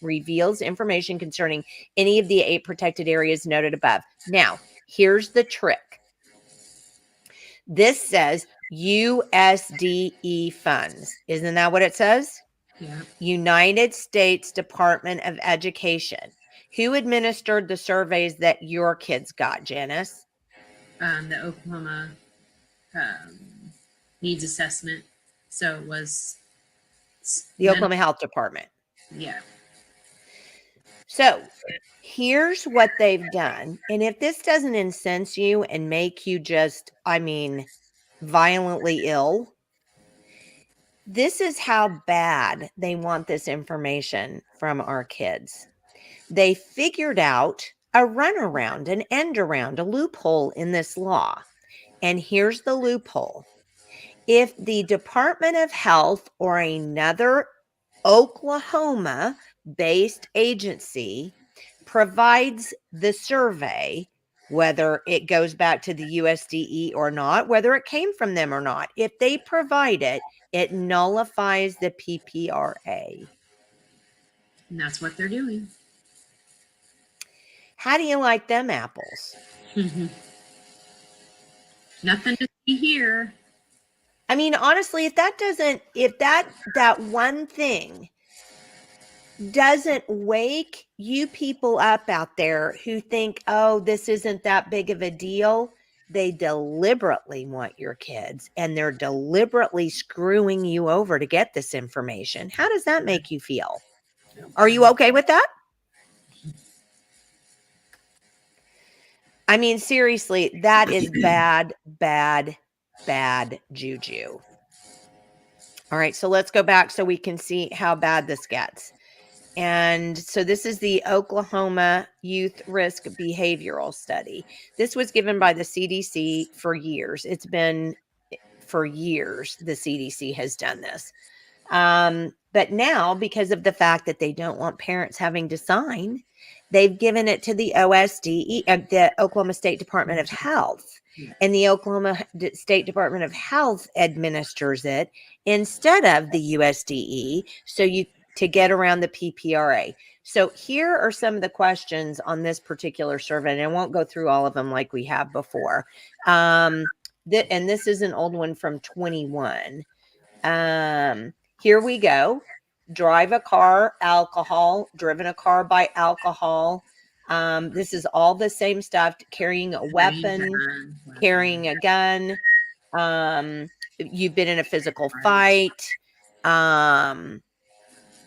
reveals information concerning any of the 8 protected areas noted above. Now, here's the trick. This says USDE funds. Isn't that what it says? Yeah. United States Department of Education. Who administered the surveys that your kids got, Janice? The Oklahoma needs assessment. So it was the Oklahoma Health Department. Yeah. So here's what they've done. And if this doesn't incense you and make you just, violently ill, this is how bad they want this information from our kids. They figured out a runaround, an end around, a loophole in this law. And here's the loophole. If the Department of Health or another Oklahoma-based agency provides the survey, whether it goes back to the USDE or not, whether it came from them or not, if they provide it, it nullifies the PPRA. And that's what they're doing. How do you like them apples? Nothing to see here. Honestly, if that one thing doesn't wake you people up out there who think, oh, this isn't that big of a deal, they deliberately want your kids and they're deliberately screwing you over to get this information. How does that make you feel? Are you okay with that? Seriously, that is bad, bad, bad juju. All right, so let's go back so we can see how bad this gets. And so this is the Oklahoma Youth Risk Behavioral Study. This was given by the CDC for years. It's been for years the CDC has done this. But now, because of the fact that they don't want parents having to sign, They've given it to the OSDE, the Oklahoma State Department of Health, and the Oklahoma State Department of Health administers it instead of the USDE, so you to get around the PPRA. So here are some of the questions on this particular survey, and I won't go through all of them like we have before. And this is an old one from 21. Here we go. Drive a car, alcohol, driven a car by alcohol. This is all the same stuff. Carrying a weapon, carrying a gun. You've been in a physical fight.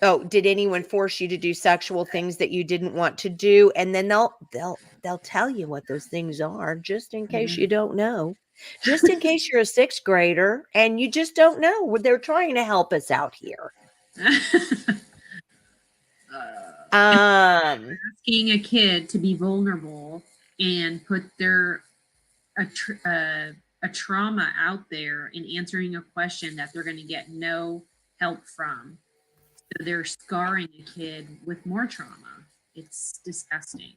Oh, did anyone force you to do sexual things that you didn't want to do? And then they'll tell you what those things are, just in case you don't know. Just in case you're a sixth grader and you just don't know. They're trying to help us out here. Asking a kid to be vulnerable and put their a trauma out there and answering a question that they're going to get no help from. So they're scarring a kid with more trauma. It's disgusting.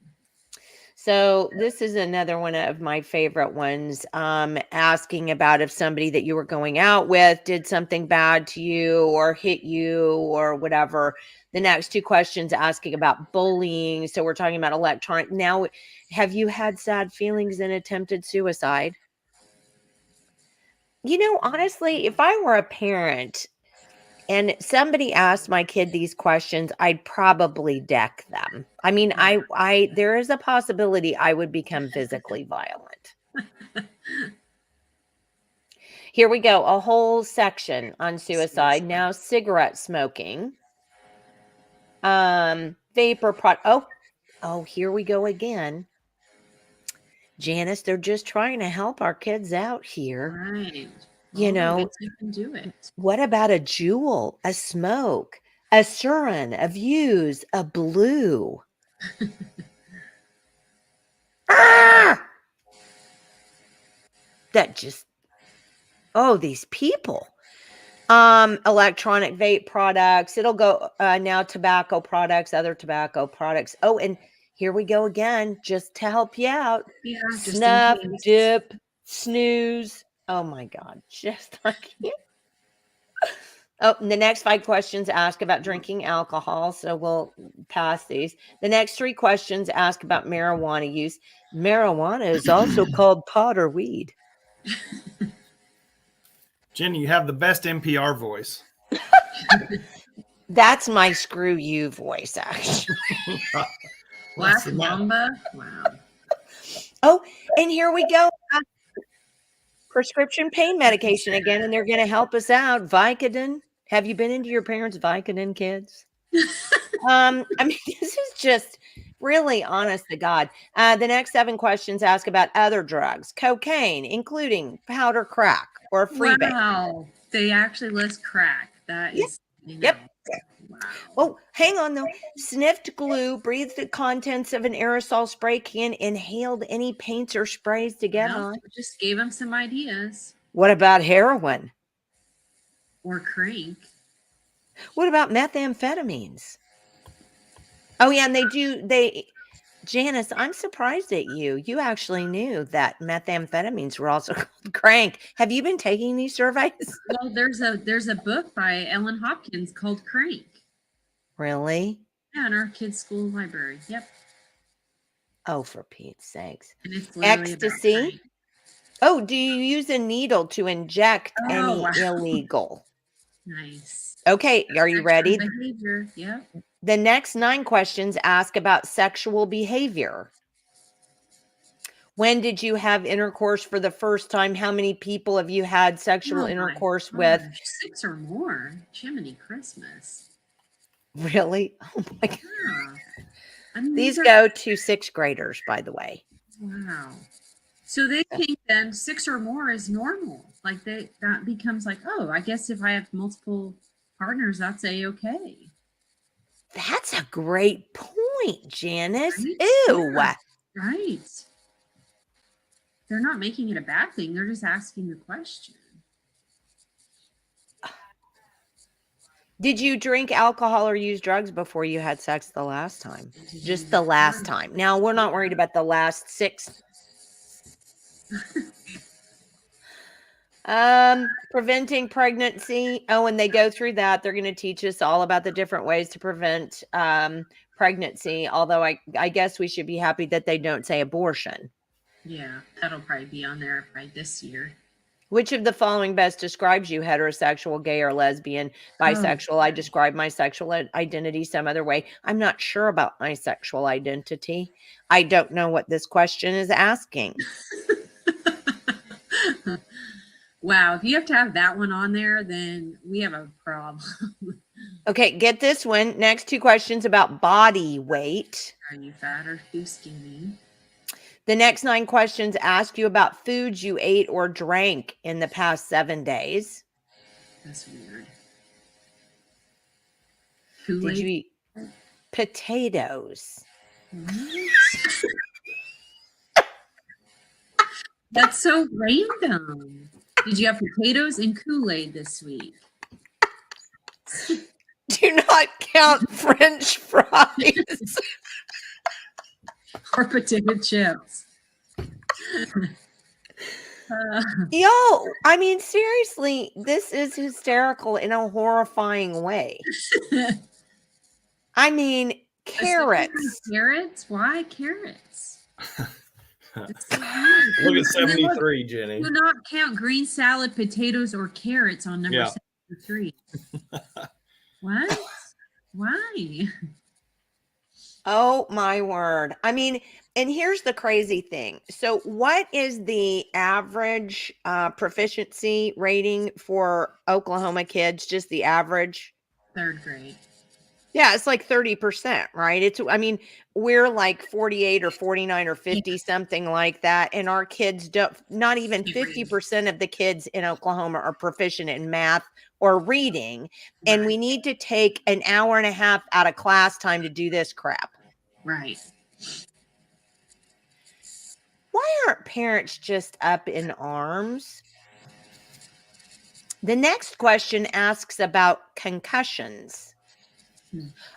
So this is another one of my favorite ones, asking about if somebody that you were going out with did something bad to you or hit you or whatever. The next two questions asking about bullying. So we're talking about electronic. Now, have you had sad feelings and attempted suicide? You know, honestly, if I were a parent and somebody asked my kid these questions, I'd probably deck them. I mean, there is a possibility I would become physically violent. Here we go. A whole section on suicide. Now, cigarette smoking. Vapor product. Oh, here we go again. Janice, they're just trying to help our kids out here. Right. You know, you can do it. What about a jewel, a smoke, a surin, a views, a blue? That just, these people. Electronic vape products. It'll go now tobacco products, other tobacco products. Oh, and here we go again, just to help you out. Yeah, Snuff, dip, snooze. Oh my God, just I can't. Oh, and the next 5 questions ask about drinking alcohol, so we'll pass these. The next 3 questions ask about marijuana use. Marijuana is also called pot or weed. Jenni, you have the best NPR voice. That's my screw you voice, actually. Black Mamba? Wow. Oh, and here we go. Prescription pain medication again, and they're going to help us out. Vicodin. Have you been into your parents' Vicodin, kids? I mean, this is just really honest to God. The next 7 questions ask about other drugs, cocaine, including powder crack or freebase. Wow. They actually list crack. That is. Yep. Wow. Oh, hang on though. Sniffed glue, breathed the contents of an aerosol spray can, inhaled any paints or sprays to get on. Just gave them some ideas. What about heroin? Or crank. What about methamphetamines? Oh yeah, and Janice, I'm surprised at you. You actually knew that methamphetamines were also called crank. Have you been taking these surveys? Well, there's a book by Ellen Hopkins called Crank. Really? Yeah, in our kids' school library. Yep. Oh, for Pete's sakes. And it's ecstasy? Oh, do you use a needle to inject any illegal? Nice. Okay, are you ready? Behavior. Yeah. The next 9 questions ask about sexual behavior. When did you have intercourse for the first time? How many people have you had sexual intercourse with? 6 or more. Jiminy Christmas. Really? Oh my God. Yeah. I mean, these go to 6th graders, by the way. Wow. So they think then 6 or more is normal. Like that becomes like, oh, I guess if I have multiple partners, that's a-okay. That's a great point, Janice. Right? Ew. Yeah. Right. They're not making it a bad thing. They're just asking the question. Did you drink alcohol or use drugs before you had sex the last time? Just the last time. Now, we're not worried about the last 6. Preventing pregnancy. Oh, and they go through that. They're going to teach us all about the different ways to prevent pregnancy. Although I guess we should be happy that they don't say abortion. Yeah, that'll probably be on there by this year. Which of the following best describes you? Heterosexual, gay, or lesbian, bisexual? I describe my sexual identity some other way. I'm not sure about my sexual identity. I don't know what this question is asking. Wow, if you have to have that one on there, then we have a problem. Okay, get this one. Next 2 questions about body weight. Are you fat or too skinny? The next 9 questions ask you about foods you ate or drank in the past 7 days. That's weird. Did you eat potatoes? What? That's so random. Did you have potatoes and Kool-Aid this week? Do not count French fries. Or potato chips. Yo, I mean, seriously, this is hysterical in a horrifying way. I mean, carrots. Carrots? Why carrots? Look at 73, Jenny. Do not count green salad, potatoes, or carrots on number 73. What? Why? Oh my word. I mean, and here's the crazy thing. So what is the average proficiency rating for Oklahoma kids? Just the average? 3rd grade. Yeah, it's like 30%, right? We're like 48 or 49 or 50, something like that. And our kids not even 50% of the kids in Oklahoma are proficient in math or reading. And we need to take an hour and a half out of class time to do this crap. Right. Why aren't parents just up in arms? The next question asks about concussions.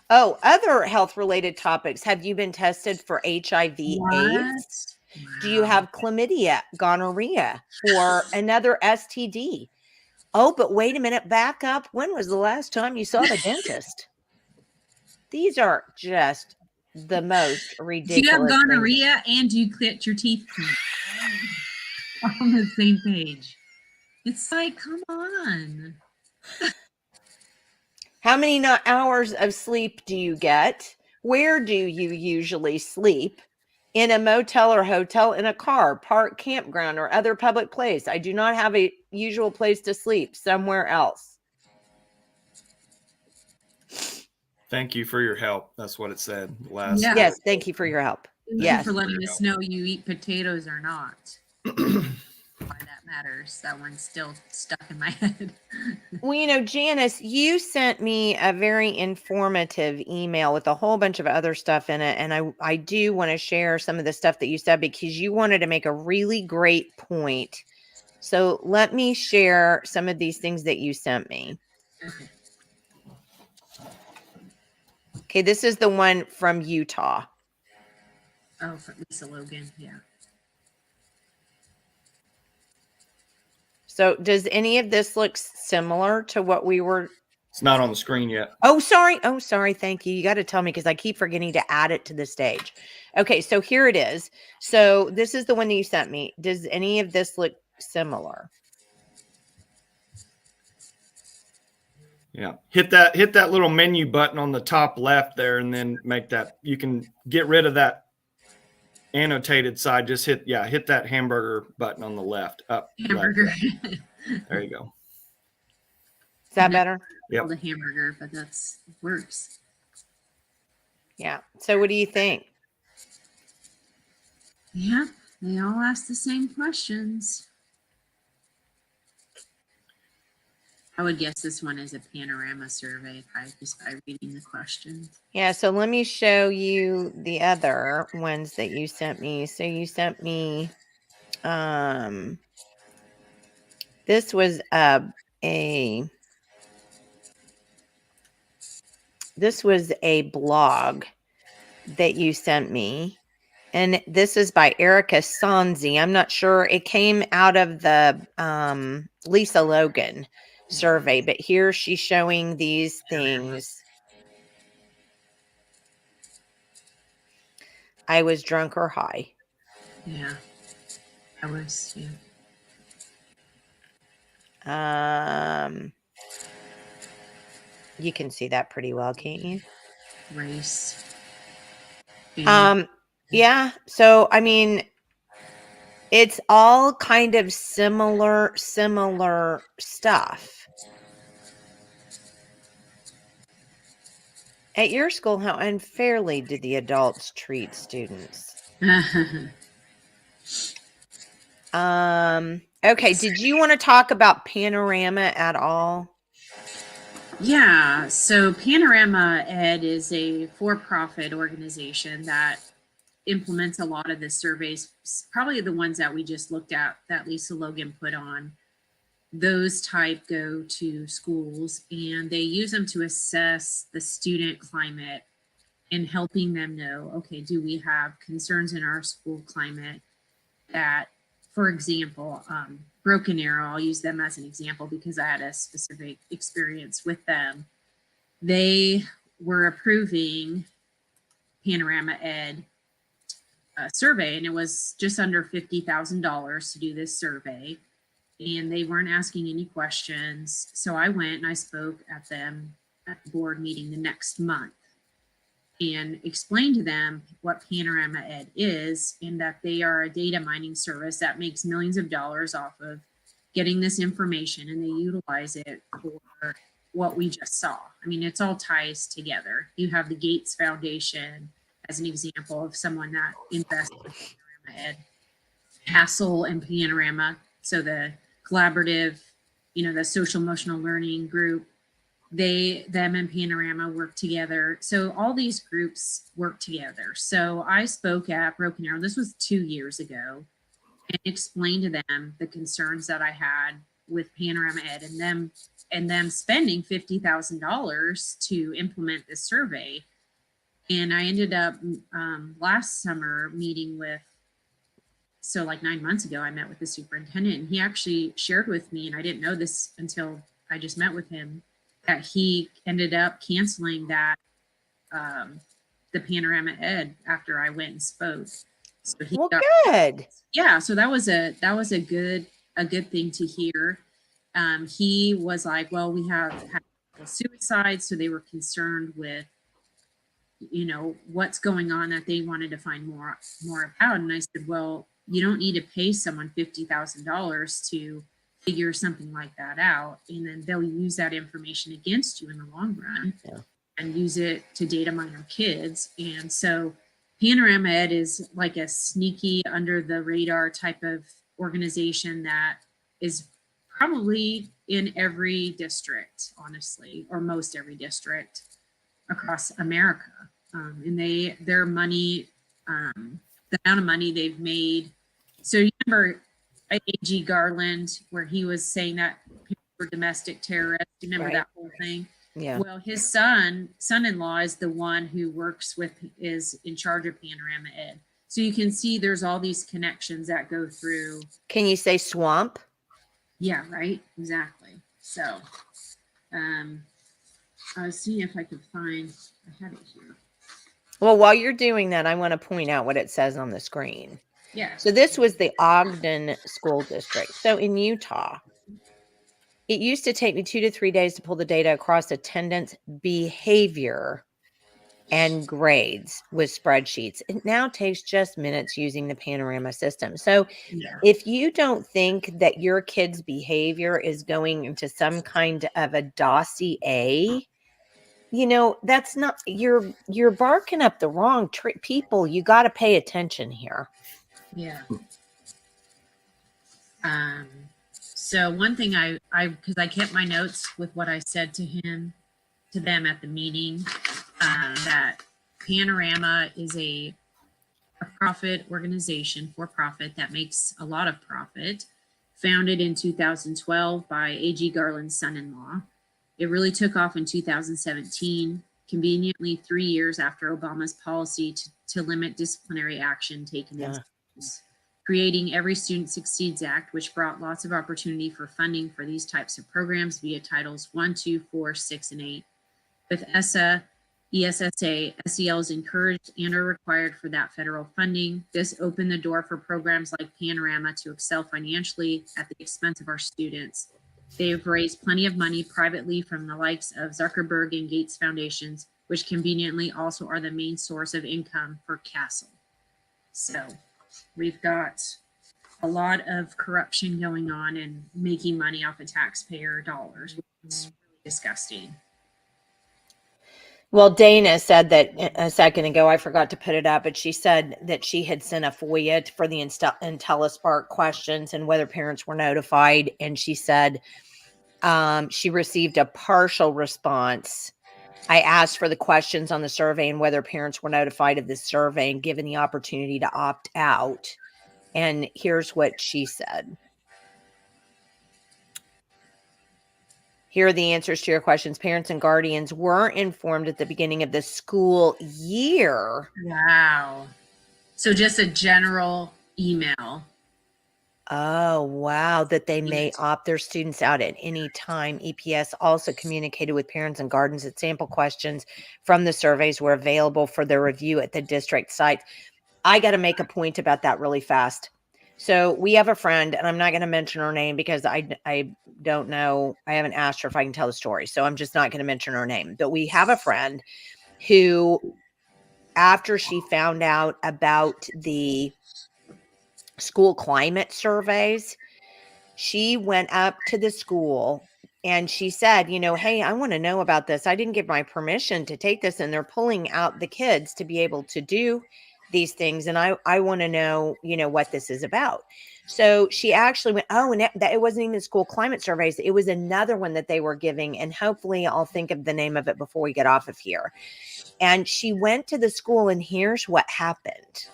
Oh, other health-related topics. Have you been tested for HIV/AIDS? Wow. Do you have chlamydia, gonorrhea, or another STD? Oh, but wait a minute, back up. When was the last time you saw the dentist? These are just the most ridiculous. Do you have gonorrhea and do you get your teeth cleaned? On the same page. It's like, come on. How many hours of sleep do you get? Where do you usually sleep? In a motel or hotel, in a car, park, campground, or other public place. I do not have a usual place to sleep. Somewhere else. Thank you for your help. That's what it said last. Yeah. Yes, thank you for your help. Thank you for letting us know you eat potatoes or not. Why that matters. That one's still stuck in my head. Well, Janice, you sent me a very informative email with a whole bunch of other stuff in it. And I do want to share some of the stuff that you said because you wanted to make a really great point. So let me share some of these things that you sent me. Okay, this is the one from Utah. Oh, from Lisa Logan, yeah. So does any of this look similar to what we were? It's not on the screen yet. Oh, sorry. Oh, sorry. Thank you. You got to tell me because I keep forgetting to add it to the stage. Okay, so here it is. So this is the one that you sent me. Does any of this look similar? Yeah. Hit that little menu button on the top left there and then make that. You can get rid of that annotated side. Just hit that hamburger button on the left. Up. Hamburger. Left. There you go. Is that better? Yep. The hamburger, but that's works. Yeah. So what do you think? Yeah, they all ask the same questions. I would guess this one is a panorama survey just by reading the questions. Yeah, so let me show you the other ones that you sent me. So you sent me this was a this was a blog that you sent me. And this is by Erica Sonzi. I'm not sure. It came out of the Lisa Logan survey, but here she's showing these things. I was drunk or high. Yeah. I was, yeah. You can see that pretty well, can't you? Race. Yeah. So, I mean, it's all kind of similar stuff. At your school, how unfairly did the adults treat students? Okay, did you want to talk about Panorama at all? Yeah, so Panorama Ed is a for-profit organization that implements a lot of the surveys, probably the ones that we just looked at that Lisa Logan put on. Those type go to schools and they use them to assess the student climate and helping them know, okay, do we have concerns in our school climate that, for example, Broken Arrow, I'll use them as an example because I had a specific experience with them. They were approving Panorama Ed survey, and it was just under $50,000 to do this survey. And they weren't asking any questions. So I went and I spoke at them at the board meeting the next month and explained to them what Panorama Ed is and that they are a data mining service that makes millions of dollars off of getting this information, and they utilize it for what we just saw. I mean, it's all ties together. You have the Gates Foundation as an example of someone that invests in Panorama Ed, Hassel and Panorama. So the collaborative, the social emotional learning group, them and Panorama work together. So all these groups work together. So I spoke at Broken Arrow, this was 2 years ago, and explained to them the concerns that I had with Panorama Ed and them spending $50,000 to implement this survey. And I ended up last summer meeting with, so like 9 months ago, I met with the superintendent, and he actually shared with me, and I didn't know this until I just met with him, that he ended up canceling that the Panorama Ed after I went and spoke. So good. Yeah, so that was a good thing to hear. He was like, well, we have had suicides, so they were concerned with what's going on that they wanted to find more about. And I said, well, you don't need to pay someone $50,000 to figure something like that out, and then they'll use that information against you in the long run and use it to data mine our kids. And so Panorama Ed is like a sneaky under the radar type of organization that is probably in every district, honestly, or most every district across America. And their money, the amount of money they've made. So you remember A.G. Garland, where he was saying that people were domestic terrorists. You remember that whole thing? Yeah. Well, his son-in-law is the one who is in charge of Panorama Ed. So you can see there's all these connections that go through. Can you say swamp? Yeah, right. Exactly. So, I was seeing if I could find. I had it here. Well, while you're doing that, I want to point out what it says on the screen. Yeah. So this was the Ogden School District. So in Utah, it used to take me 2 to 3 days to pull the data across attendance, behavior, and grades with spreadsheets. It now takes just minutes using the Panorama system. So if you don't think that your kid's behavior is going into some kind of a dossier, that's not, you're barking up the wrong tree. People, you got to pay attention here. Yeah. So one thing because I kept my notes with what I said to them at the meeting, that Panorama is a profit organization, for profit, that makes a lot of profit, founded in 2012 by A.G. Garland's son-in-law. It really took off in 2017, conveniently 3 years after Obama's policy to limit disciplinary action taken in schools. Creating Every Student Succeeds Act, which brought lots of opportunity for funding for these types of programs via Titles 1, 2, 4, 6, and 8. With ESSA, SEL is encouraged and are required for that federal funding. This opened the door for programs like Panorama to excel financially at the expense of our students. They've raised plenty of money privately from the likes of Zuckerberg and Gates Foundations, which conveniently also are the main source of income for Castle. So we've got a lot of corruption going on and making money off of taxpayer dollars, which is really disgusting. Well, Dana said that a second ago, I forgot to put it up, but she said that she had sent a FOIA for the IntelliSpark questions and whether parents were notified. And she said she received a partial response. I asked for the questions on the survey and whether parents were notified of this survey and given the opportunity to opt out. And here's what she said. Here are the answers to your questions. Parents and guardians were informed at the beginning of the school year. Wow. So just a general email. Oh, wow. That they may opt their students out at any time. EPS also communicated with parents and guardians that sample questions from the surveys were available for their review at the district site. I got to make a point about that really fast. So we have a friend, and I'm not going to mention her name because I don't know. I haven't asked her if I can tell the story. So I'm just not going to mention her name. But we have a friend who, after she found out about the school climate surveys, she went up to the school and she said, hey, I want to know about this. I didn't give my permission to take this, and they're pulling out the kids to be able to do these things. And I want to know, what this is about. So she actually went, and it wasn't even school climate surveys. It was another one that they were giving. And hopefully I'll think of the name of it before we get off of here. And she went to the school, and here's what happened.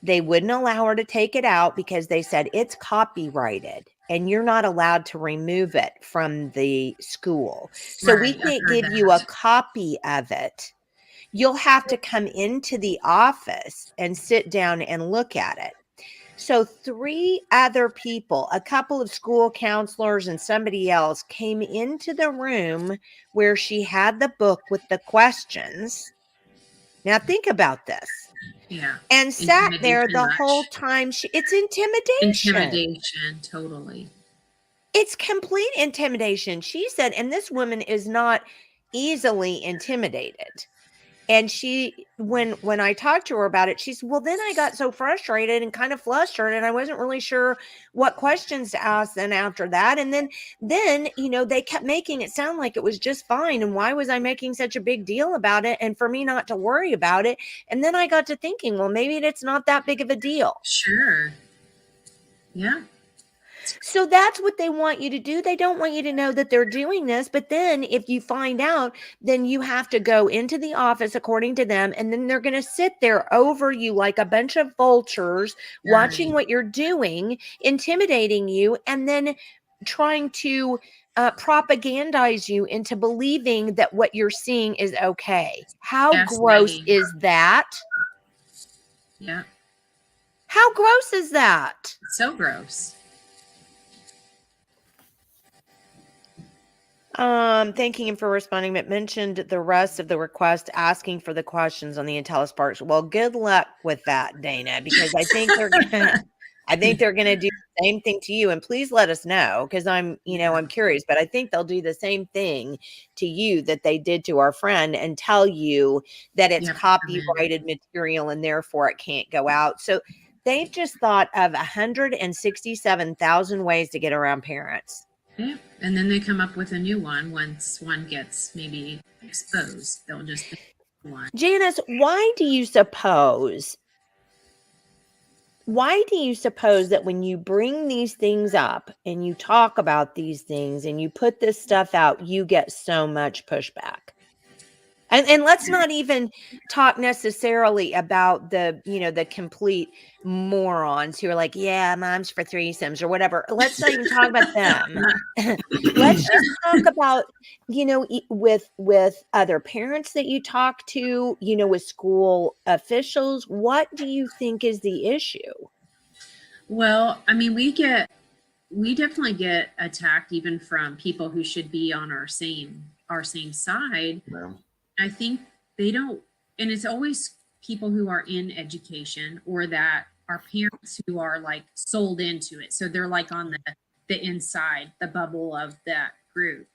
They wouldn't allow her to take it out because they said it's copyrighted and you're not allowed to remove it from the school. So we can't give you a copy of it. You'll have to come into the office and sit down and look at it. So 3 other people, a couple of school counselors and somebody else, came into the room where she had the book with the questions. Now think about this. Yeah. And sat there the whole time. It's intimidation. Intimidation, totally. It's complete intimidation. She said, and this woman is not easily intimidated. And she, when I talked to her about it, she said, well, then I got so frustrated and kind of flustered, and I wasn't really sure what questions to ask then after that. And then, they kept making it sound like it was just fine. And why was I making such a big deal about it? And for me not to worry about it. And then I got to thinking, well, maybe it's not that big of a deal. Sure. Yeah. So that's what they want you to do. They don't want you to know that they're doing this. But then if you find out, then you have to go into the office according to them. And then they're going to sit there over you like a bunch of vultures, watching what you're doing, intimidating you, and then trying to propagandize you into believing that what you're seeing is okay. How gross is that? Yeah. How gross is that? So gross. Thanking him for responding, but mentioned the rest of the request asking for the questions on the IntelliSparks. Well, good luck with that, Dana, because I think they're gonna do the same thing to you. And please let us know, because I'm curious, but I think they'll do the same thing to you that they did to our friend and tell you that it's copyrighted material and therefore it can't go out. So they've just thought of 167,000 ways to get around parents. Yeah. And then they come up with a new one once one gets maybe exposed. They'll just think one. Janice, why do you suppose that when you bring these things up and you talk about these things and you put this stuff out, you get so much pushback? And let's not even talk necessarily about the complete morons who are like, yeah, mom's for threesomes or whatever. Let's not even talk about them. Let's just talk about, with other parents that you talk to, with school officials. What do you think is the issue? Well, I mean, we definitely get attacked even from people who should be on our same side. Yeah. I think they don't, and it's always people who are in education or that are parents who are like sold into it. So they're like on the inside, the bubble of that group.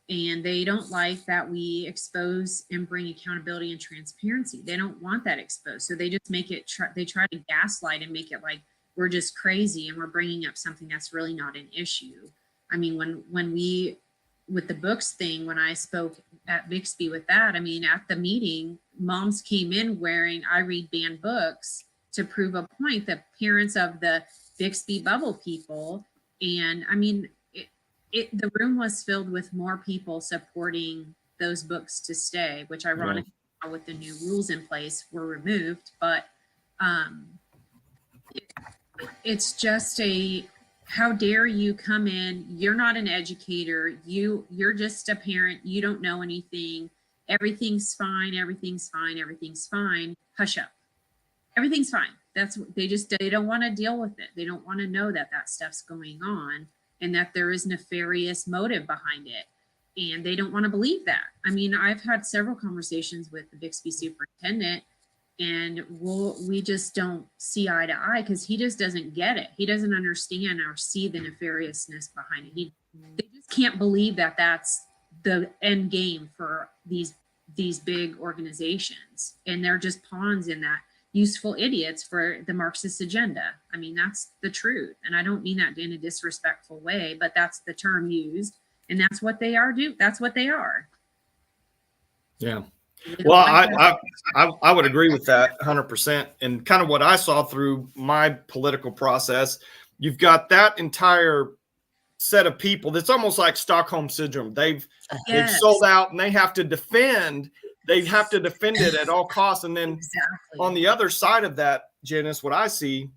And they don't like that we expose and bring accountability and transparency. They don't want that exposed. So they just make it, they try to gaslight and make it like we're just crazy and we're bringing up something that's really not an issue. I mean, when we, with the books thing, when I spoke at Bixby with that, I mean, at the meeting, moms came in wearing I read banned books to prove a point, the parents of the Bixby bubble people. And I mean, the room was filled with more people supporting those books to stay, which ironically, with the new rules in place, were removed. But it's just how dare you come in? You're not an educator. You're just a parent. You don't know anything. Everything's fine. Everything's fine. Everything's fine. Hush up. Everything's fine. That's what they don't want to deal with it. They don't want to know that stuff's going on and that there is nefarious motive behind it. And they don't want to believe that. I mean, I've had several conversations with the Bixby superintendent, and we just don't see eye to eye because he just doesn't get it. He doesn't understand or see the nefariousness behind it. They just can't believe that that's the end game for these big organizations. And they're just pawns in that, useful idiots for the Marxist agenda. I mean, that's the truth. And I don't mean that in a disrespectful way, but that's the term used. And that's what they are. That's what they are. Yeah. Well, I would agree with that 100%. And kind of what I saw through my political process, you've got that entire set of people that's almost like Stockholm syndrome. They've sold out and they have to defend. They have to defend it at all costs. And then on the other side of that, Janice, what I see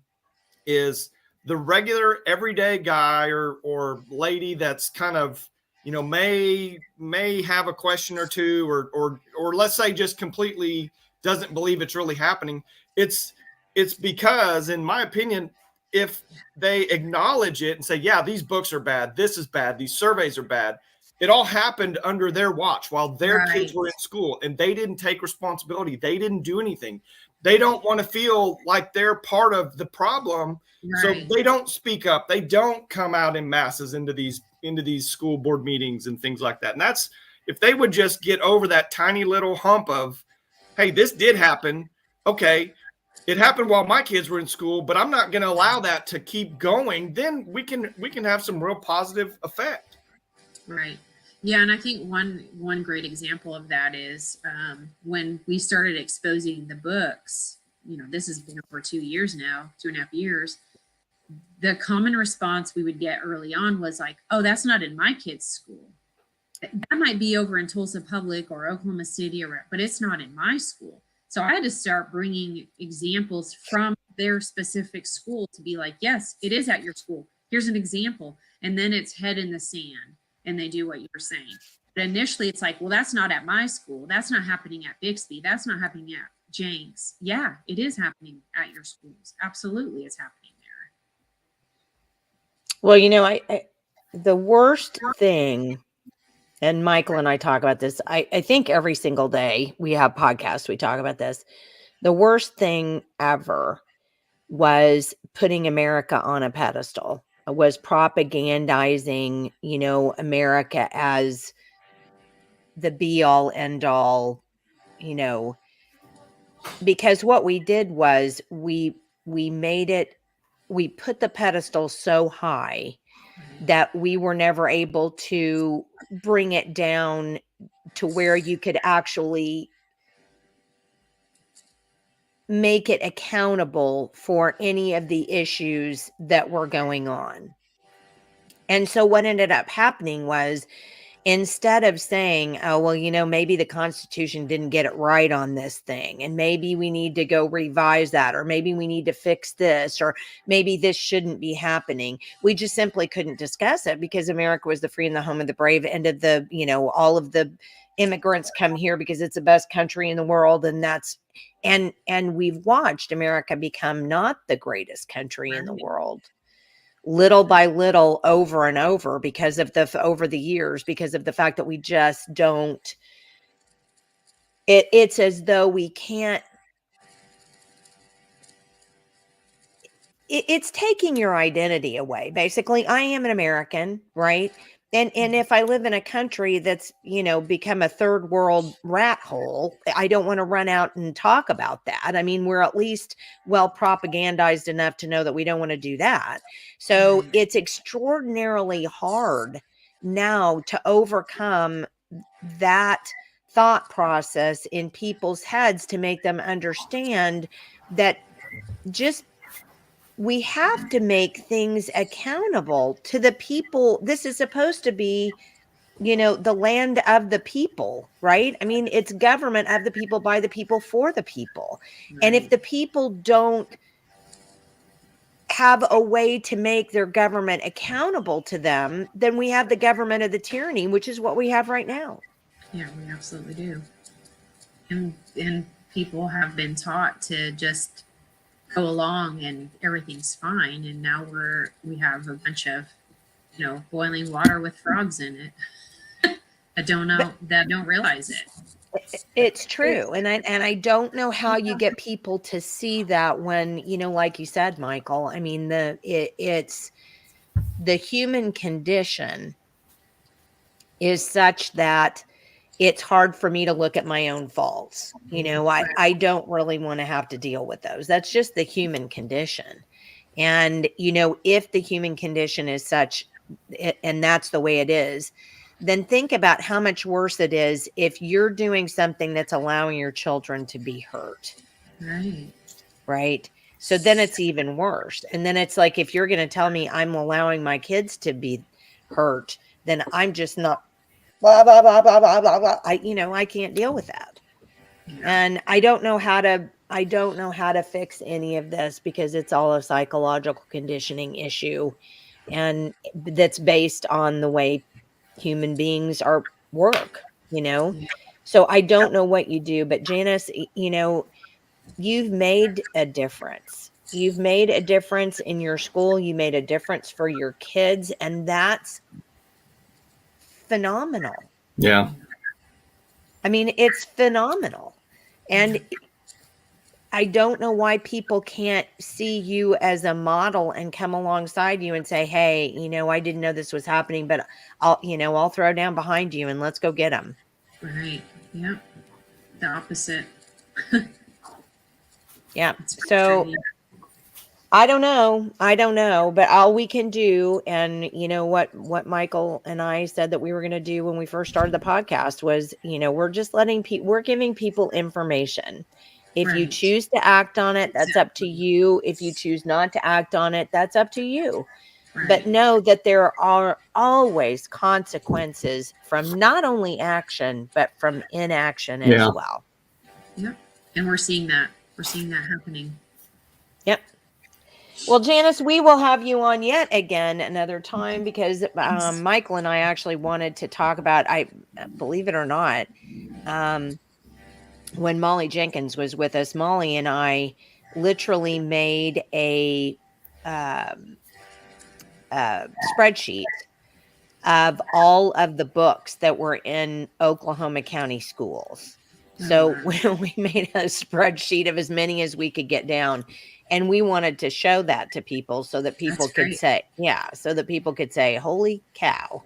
is the regular everyday guy or lady that's kind of, may have a question or two, or let's say just completely doesn't believe it's really happening. It's because, in my opinion, if they acknowledge it and say, yeah, these books are bad, this is bad, these surveys are bad, it all happened under their watch while their kids were in school, and they didn't take responsibility. They didn't do anything. They don't want to feel like they're part of the problem. So they don't speak up. They don't come out in masses into these school board meetings and things like that. And that's, if they would just get over that tiny little hump of, hey, this did happen. Okay, it happened while my kids were in school, but I'm not going to allow that to keep going. Then we can have some real positive effect. Right. Yeah, and I think one great example of that is when we started exposing the books. This has been over 2 years now, 2.5 years. The common response we would get early on was like, "Oh, that's not in my kid's school. That might be over in Tulsa Public or Oklahoma City, but it's not in my school." So I had to start bringing examples from their specific school to be like, "Yes, it is at your school. Here's an example," and then it's head in the sand. And they do what you're saying. But initially it's like, well, that's not at my school. That's not happening at Bixby. That's not happening at Jenks. Yeah, it is happening at your schools. Absolutely, it's happening there. Well, I the worst thing, and Michael and I talk about this, I think every single day we have podcasts, we talk about this. The worst thing ever was putting America on a pedestal. Was propagandizing, America as the be all end all, because what we did was we put the pedestal so high that we were never able to bring it down to where you could actually make it accountable for any of the issues that were going on. And so what ended up happening was instead of saying, oh, well, maybe the Constitution didn't get it right on this thing, and maybe we need to go revise that, or maybe we need to fix this, or maybe this shouldn't be happening. We just simply couldn't discuss it because America was the free and the home of the brave, and all of the immigrants come here because it's the best country in the world. And we've watched America become not the greatest country in the world, little by little, over and over, because of over the years, because of the fact that we just don't, it's as though we can't, it's taking your identity away. Basically, I am an American, right? And if I live in a country that's, become a third world rat hole, I don't want to run out and talk about that. I mean, we're at least well propagandized enough to know that we don't want to do that. So it's extraordinarily hard now to overcome that thought process in people's heads, to make them understand that we have to make things accountable to the people. This is supposed to be, the land of the people, right? I mean, it's government of the people, by the people, for the people. Right. And if the people don't have a way to make their government accountable to them, then we have the government of the tyranny, which is what we have right now. Yeah, we absolutely do. And people have been taught to just go along and everything's fine, and now we have a bunch of boiling water with frogs in it that don't realize it. It's true. And I don't know how you get people to see that when, like you said, Michael, I mean, it's the human condition is such that it's hard for me to look at my own faults. I don't really want to have to deal with those. That's just the human condition. And, if the human condition is such, and that's the way it is, then think about how much worse it is if you're doing something that's allowing your children to be hurt. Right. Right. So then it's even worse. And then it's like, if you're going to tell me I'm allowing my kids to be hurt, then I'm just not blah, blah, blah, blah, blah, blah, blah. I can't deal with that. Yeah. And I don't know how to fix any of this, because it's all a psychological conditioning issue. And that's based on the way human beings work. Yeah. So I don't know what you do, but Janice, you've made a difference. You've made a difference in your school. You made a difference for your kids. And that's phenomenal. Yeah. I mean, it's phenomenal. And I don't know why people can't see you as a model and come alongside you and say, hey, I didn't know this was happening, but I'll throw down behind you and let's go get them. Right. Yeah. The opposite. Yeah. So trendy. I don't know, but all we can do, and what Michael and I said that we were going to do when we first started the podcast was, we're just we're giving people information. If you choose to act on it, that's up to you. If you choose not to act on it, that's up to you. Right. But know that there are always consequences from not only action, but from inaction as well. Yep. And we're seeing that happening. Yep. Well, Janice, we will have you on yet again another time, because Michael and I actually wanted to talk about, believe it or not, when Molly Jenkins was with us, Molly and I literally made a spreadsheet of all of the books that were in Oklahoma County schools. So we made a spreadsheet of as many as we could get down. And we wanted to show that to people so that people could say, holy cow,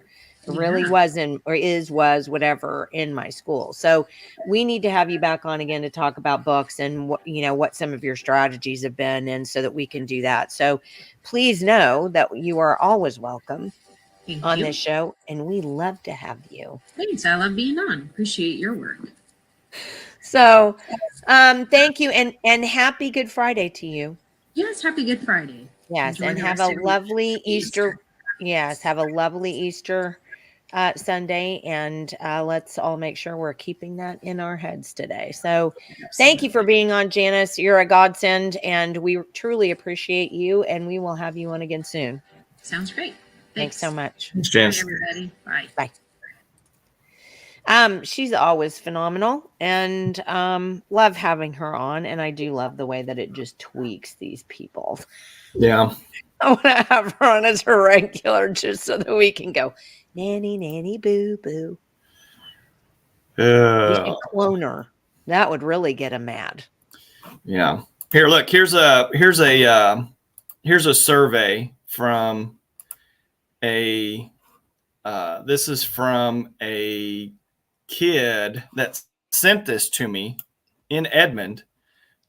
it really was whatever in my school. So we need to have you back on again to talk about books and what some of your strategies have been, and so that we can do that. So please know that you are always welcome on this show, and we love to have you. Thanks. I love being on. Appreciate your work. So, thank you, and happy Good Friday to you. Yes, happy Good Friday. Yes, and have a lovely Easter. Yes, have a lovely Easter Sunday, and let's all make sure we're keeping that in our heads today. So thank you for being on, Janice. You're a godsend, and we truly appreciate you, and we will have you on again soon. Sounds great. Thanks so much. Thanks, Janice. Bye, everybody. Bye. Bye. She's always phenomenal, and love having her on, and I do love the way that it just tweaks these people. Yeah. I want to have her on as a regular just so that we can go nanny, nanny, boo, boo. We should clone her. That would really get him mad. Yeah. Here, look. Here's a survey from a. This is from a kid that sent this to me in Edmond.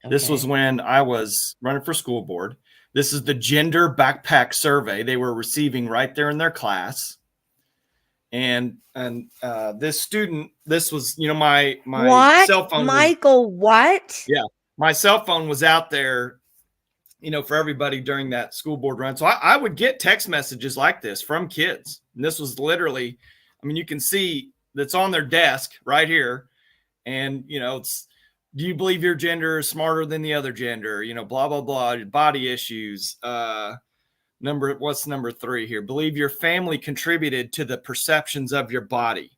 Okay. This was when I was running for school board. This is the gender backpack survey they were receiving right there in their class. And this student, this was, my what? Cell phone. Michael, what? Yeah. My cell phone was out there, for everybody during that school board run. So I would get text messages like this from kids. And this was literally, you can see that's on their desk right here. And, it's, do you believe your gender is smarter than the other gender? Blah, blah, blah, body issues. What's number 3 here? Believe your family contributed to the perceptions of your body.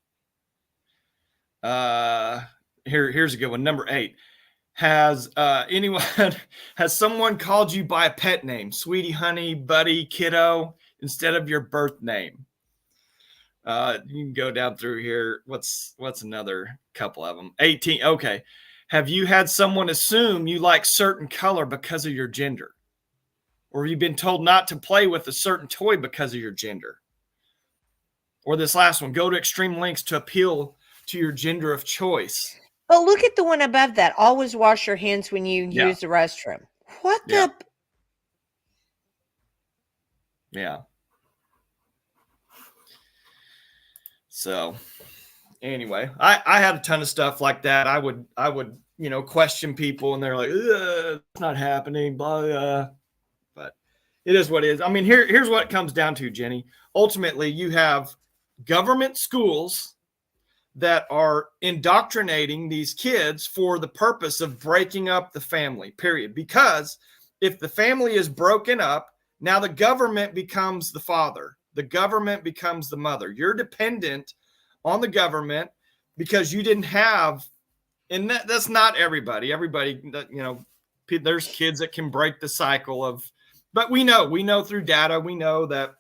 Here's a good one. Number 8. Has someone called you by a pet name? Sweetie, honey, buddy, kiddo, instead of your birth name? You can go down through here. What's another couple of them? 18. Okay. Have you had someone assume you like certain color because of your gender? Or have you been told not to play with a certain toy because of your gender? Or this last one, go to extreme lengths to appeal to your gender of choice. Oh, look at the one above that. Always wash your hands when you use the restroom. What the? Yeah. So anyway, I had a ton of stuff like that. I would, question people, and they're like, it's not happening, blah, blah. But it is what it is. Here's what it comes down to, Jenny. Ultimately, you have government schools that are indoctrinating these kids for the purpose of breaking up the family, period. Because if the family is broken up, now the government becomes the father. The government becomes the mother. You're dependent on the government because you didn't have, and that's not everybody. Everybody, there's kids that can break the cycle of, but we know through data, we know that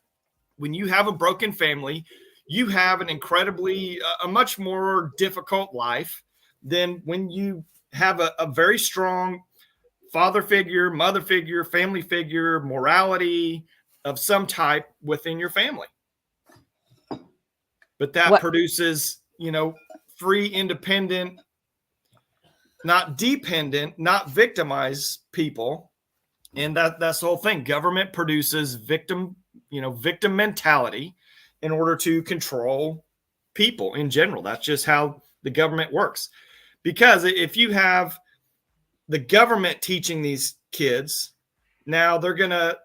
when you have a broken family, you have an incredibly, a much more difficult life than when you have a very strong father figure, mother figure, family figure, morality of some type within your family. But that produces, free, independent, not dependent, not victimized people. And that's the whole thing. Government produces victim mentality in order to control people in general. That's just how the government works. Because if you have the government teaching these kids, now they're going to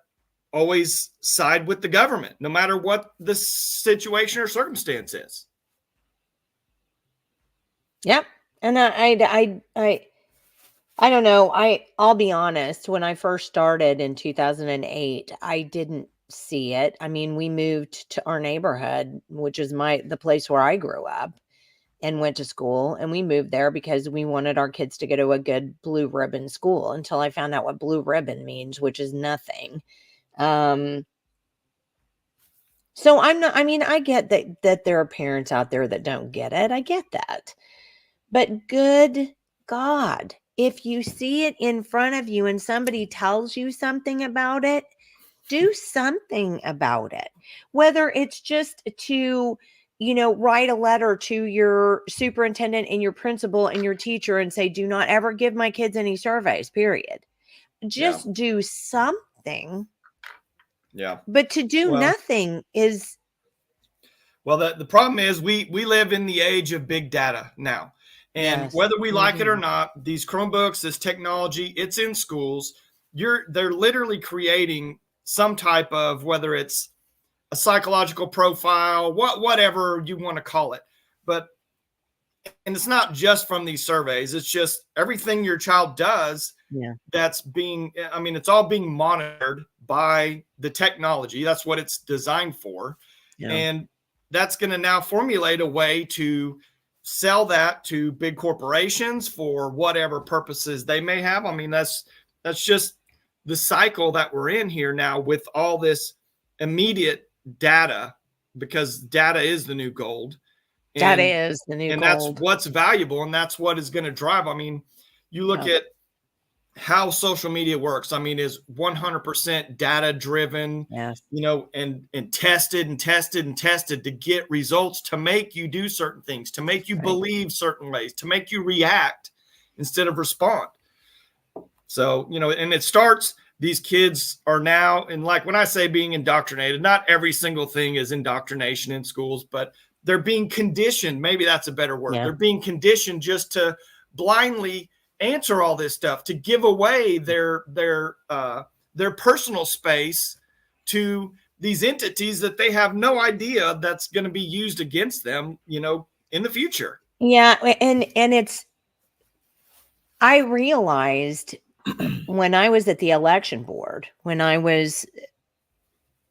always side with the government, no matter what the situation or circumstance is. Yep. And I don't know. I'll be honest. When I first started in 2008, I didn't see it. We moved to our neighborhood, which is the place where I grew up and went to school. And we moved there because we wanted our kids to go to a good blue ribbon school, until I found out what blue ribbon means, which is nothing. So I'm not, I get that there are parents out there that don't get it. I get that. But good God, if you see it in front of you and somebody tells you something about it, do something about it. Whether it's just to, write a letter to your superintendent and your principal and your teacher and say, do not ever give my kids any surveys, period. Just do something. Yeah. But to do nothing is. Well, the problem is we live in the age of big data now. And whether we like it or not, these Chromebooks, this technology, it's in schools. They're literally creating some type of, whether it's a psychological profile, whatever you want to call it. And it's not just from these surveys. It's just everything your child does that's being, I mean, it's all being monitored by the technology. That's what it's designed for. Yeah. And that's going to now formulate a way to sell that to big corporations for whatever purposes they may have. I mean, that's just the cycle that we're in here now with all this immediate data, because data is the new gold. Data is the new gold. And that's what's valuable, and that's what is going to drive. I mean, you look at how social media works. I mean, is 100% data driven, you know, and tested and tested and tested to get results, to make you do certain things, to make you believe certain ways, to make you react instead of respond. So, you know, and it starts, these kids are now, and like when I say being indoctrinated, not every single thing is indoctrination in schools, but they're being conditioned. Maybe that's a better word. They're being conditioned just to blindly answer all this stuff, to give away their personal space to these entities that they have no idea that's going to be used against them, you know, in the future. Yeah. And it's, I realized when I was at the election board, when I was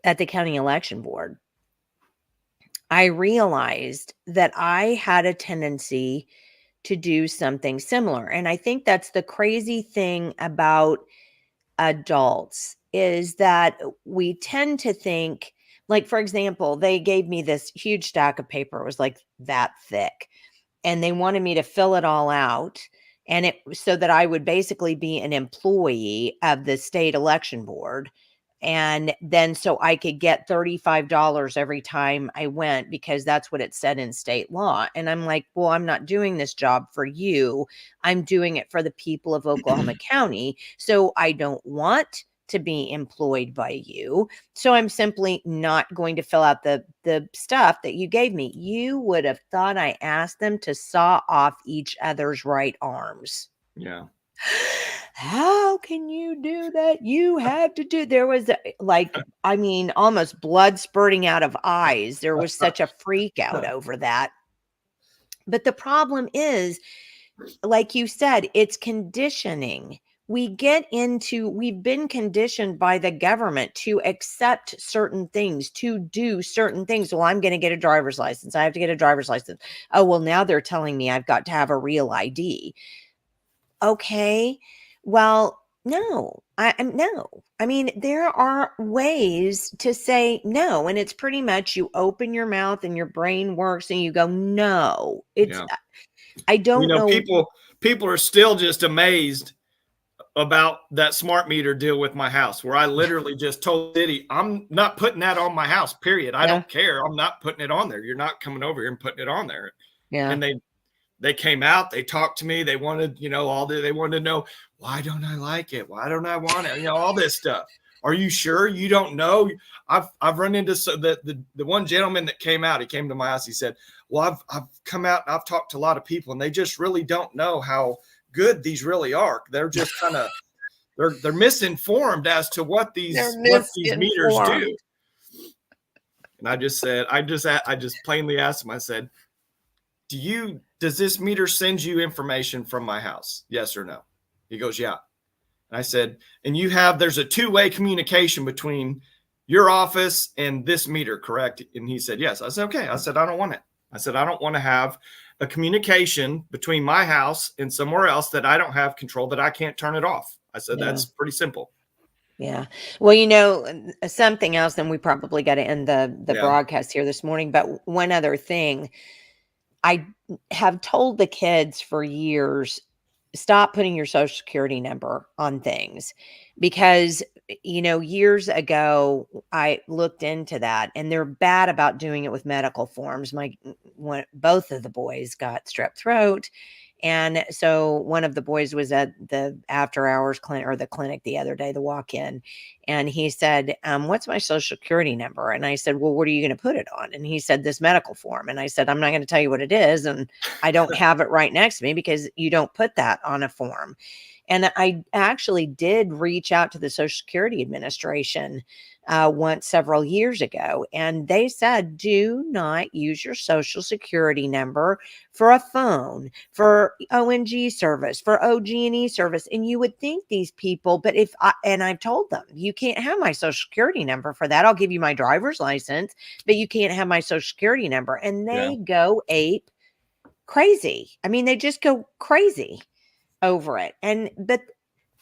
at the county election board, I realized that I had a tendency to do something similar. And I think that's the crazy thing about adults, is that we tend to think, like, for example, they gave me this huge stack of paper. It was like that thick, and they wanted me to fill it all out. And it, so that I would basically be an employee of the state election board. And then so I could get $35 every time I went, because that's what it said in state law. And I'm like, well, I'm not doing this job for you. I'm doing it for the people of Oklahoma County. So I don't want to be employed by you. So I'm simply not going to fill out the stuff that you gave me. You would have thought I asked them to saw off each other's right arms. Yeah. How can you do that? You had to do, there was like, I mean, almost blood spurting out of eyes. There was such a freak out over that. But the problem is, like you said, it's conditioning. We've been conditioned by the government to accept certain things, to do certain things. Well, I'm going to get a driver's license. I have to get a driver's license. Oh, well, now they're telling me I've got to have a real ID. Okay. Well, no, no. I mean, there are ways to say no, and it's pretty much you open your mouth and your brain works and you go, no. I don't know. People are still just amazed about that smart meter deal with my house, where I literally just told City, I'm not putting that on my house, period. I don't care. I'm not putting it on there. You're not coming over here and putting it on there. Yeah. And they came out, they talked to me. They wanted, you know, they wanted to know, why don't I like it? Why don't I want it? You know, all this stuff. Are you sure you don't know? I've run into the one gentleman that came out, he came to my house. He said, well, I've come out and I've talked to a lot of people, and they just really don't know how good these really are. They're just kind of, they're misinformed as to what these meters do. And I just said, I just plainly asked him, I said, does this meter send you information from my house? Yes or no? He goes, yeah. And I said, and there's a two-way communication between your office and this meter, correct? And he said, yes. I said, okay. I said, I don't want it. I said, I don't want to have a communication between my house and somewhere else that I don't have control, that I can't turn it off. I said, that's pretty simple. Yeah. Well, you know, something else, and we probably got to end the broadcast here this morning, but one other thing, I have told the kids for years, stop putting your social security number on things, because, you know, years ago, I looked into that, and they're bad about doing it with medical forms. Both of the boys got strep throat. And so one of the boys was at the after hours clinic, or the clinic, the other day, the walk-in, and he said, what's my social security number? And I said, well, what are you going to put it on? And he said, this medical form. And I said, I'm not going to tell you what it is. And I don't have it right next to me, because you don't put that on a form. And I actually did reach out to the Social Security Administration once several years ago, and they said, do not use your Social Security number for a phone, for ONG service, for OG&E service. And you would think these people, but and I've told them, you can't have my Social Security number for that. I'll give you my driver's license, but you can't have my Social Security number. And they go ape crazy. I mean, they just go crazy over it. But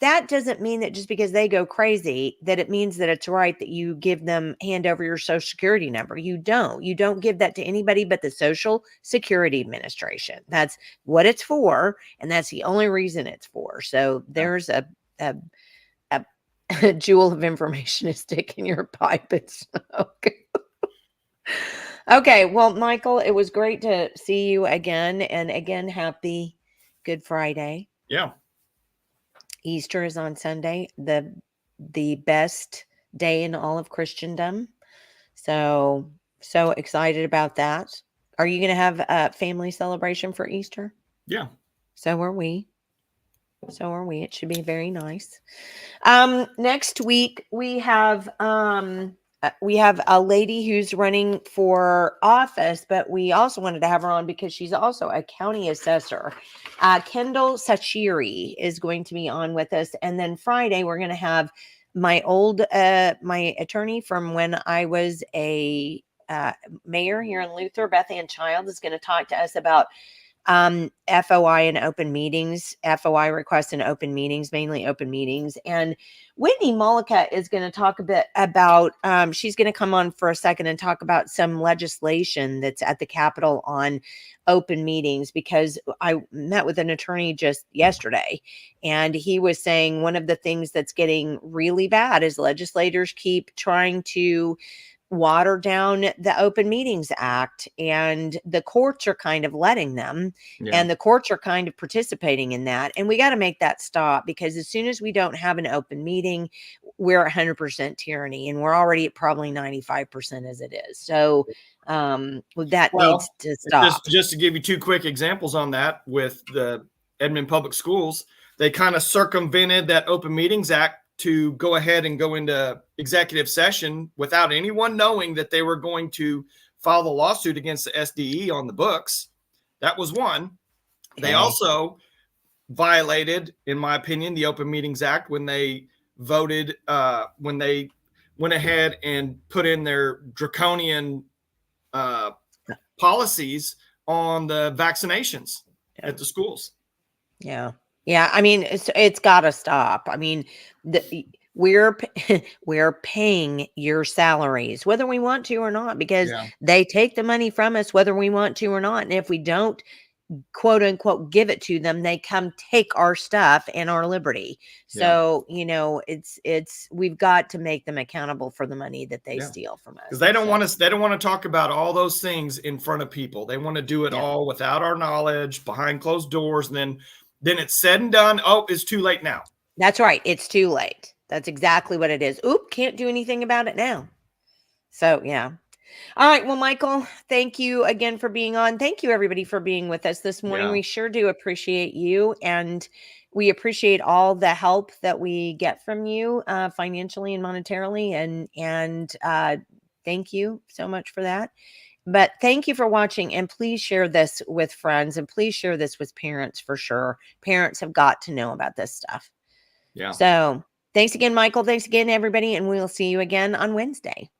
that doesn't mean that just because they go crazy, that it means that it's right that you hand over your Social Security number. You don't give that to anybody but the Social Security Administration. That's what it's for. And that's the only reason it's for. So there's a jewel of information to stick in your pipe and smoke. Okay. Well, Michael, it was great to see you again. And again, happy Good Friday. Yeah. Easter is on Sunday, the best day in all of Christendom. So excited about that. Are you going to have a family celebration for Easter? Yeah. So are we. It should be very nice. Next week we have a lady who's running for office, but we also wanted to have her on because she's also a county assessor. Kendall Sachiri is going to be on with us. And then Friday, we're going to have my my attorney from when I was a mayor here in Luther, Beth Ann Child, is going to talk to us about FOI and open meetings, FOI requests and open meetings, mainly open meetings. And Whitney Mollica is going to talk a bit about, she's going to come on for a second and talk about some legislation that's at the Capitol on open meetings, because I met with an attorney just yesterday, and he was saying one of the things that's getting really bad is legislators keep trying to water down the Open Meetings Act, and the courts are kind of letting them, and the courts are kind of participating in that. And we got to make that stop, because as soon as we don't have an open meeting, we're 100% tyranny, and we're already at probably 95% as it is. So that needs to stop. Just to give you two quick examples on that, with the Edmond Public Schools, they kind of circumvented that Open Meetings Act to go ahead and go into executive session without anyone knowing that they were going to file the lawsuit against the SDE on the books. That was one. Okay. They also violated, in my opinion, the Open Meetings Act when they voted, when they went ahead and put in their draconian policies on the vaccinations at the schools. Yeah. Yeah. I mean, it's got to stop. I mean, we're paying your salaries, whether we want to or not, because they take the money from us, whether we want to or not. And if we don't, quote unquote, give it to them, they come take our stuff and our liberty. So, we've got to make them accountable for the money that they steal from us. Because they don't want to talk about all those things in front of people. They want to do it all without our knowledge, behind closed doors. And then it's said and done. Oh, it's too late now. That's right. It's too late. That's exactly what it is. Oop, can't do anything about it now. So, yeah. All right. Well, Michael, thank you again for being on. Thank you, everybody, for being with us this morning. Yeah. We sure do appreciate you. And we appreciate all the help that we get from you financially and monetarily. And thank you so much for that. But thank you for watching, and please share this with friends, and please share this with parents for sure. Parents have got to know about this stuff. Yeah. So thanks again, Michael. Thanks again, everybody. And we'll see you again on Wednesday.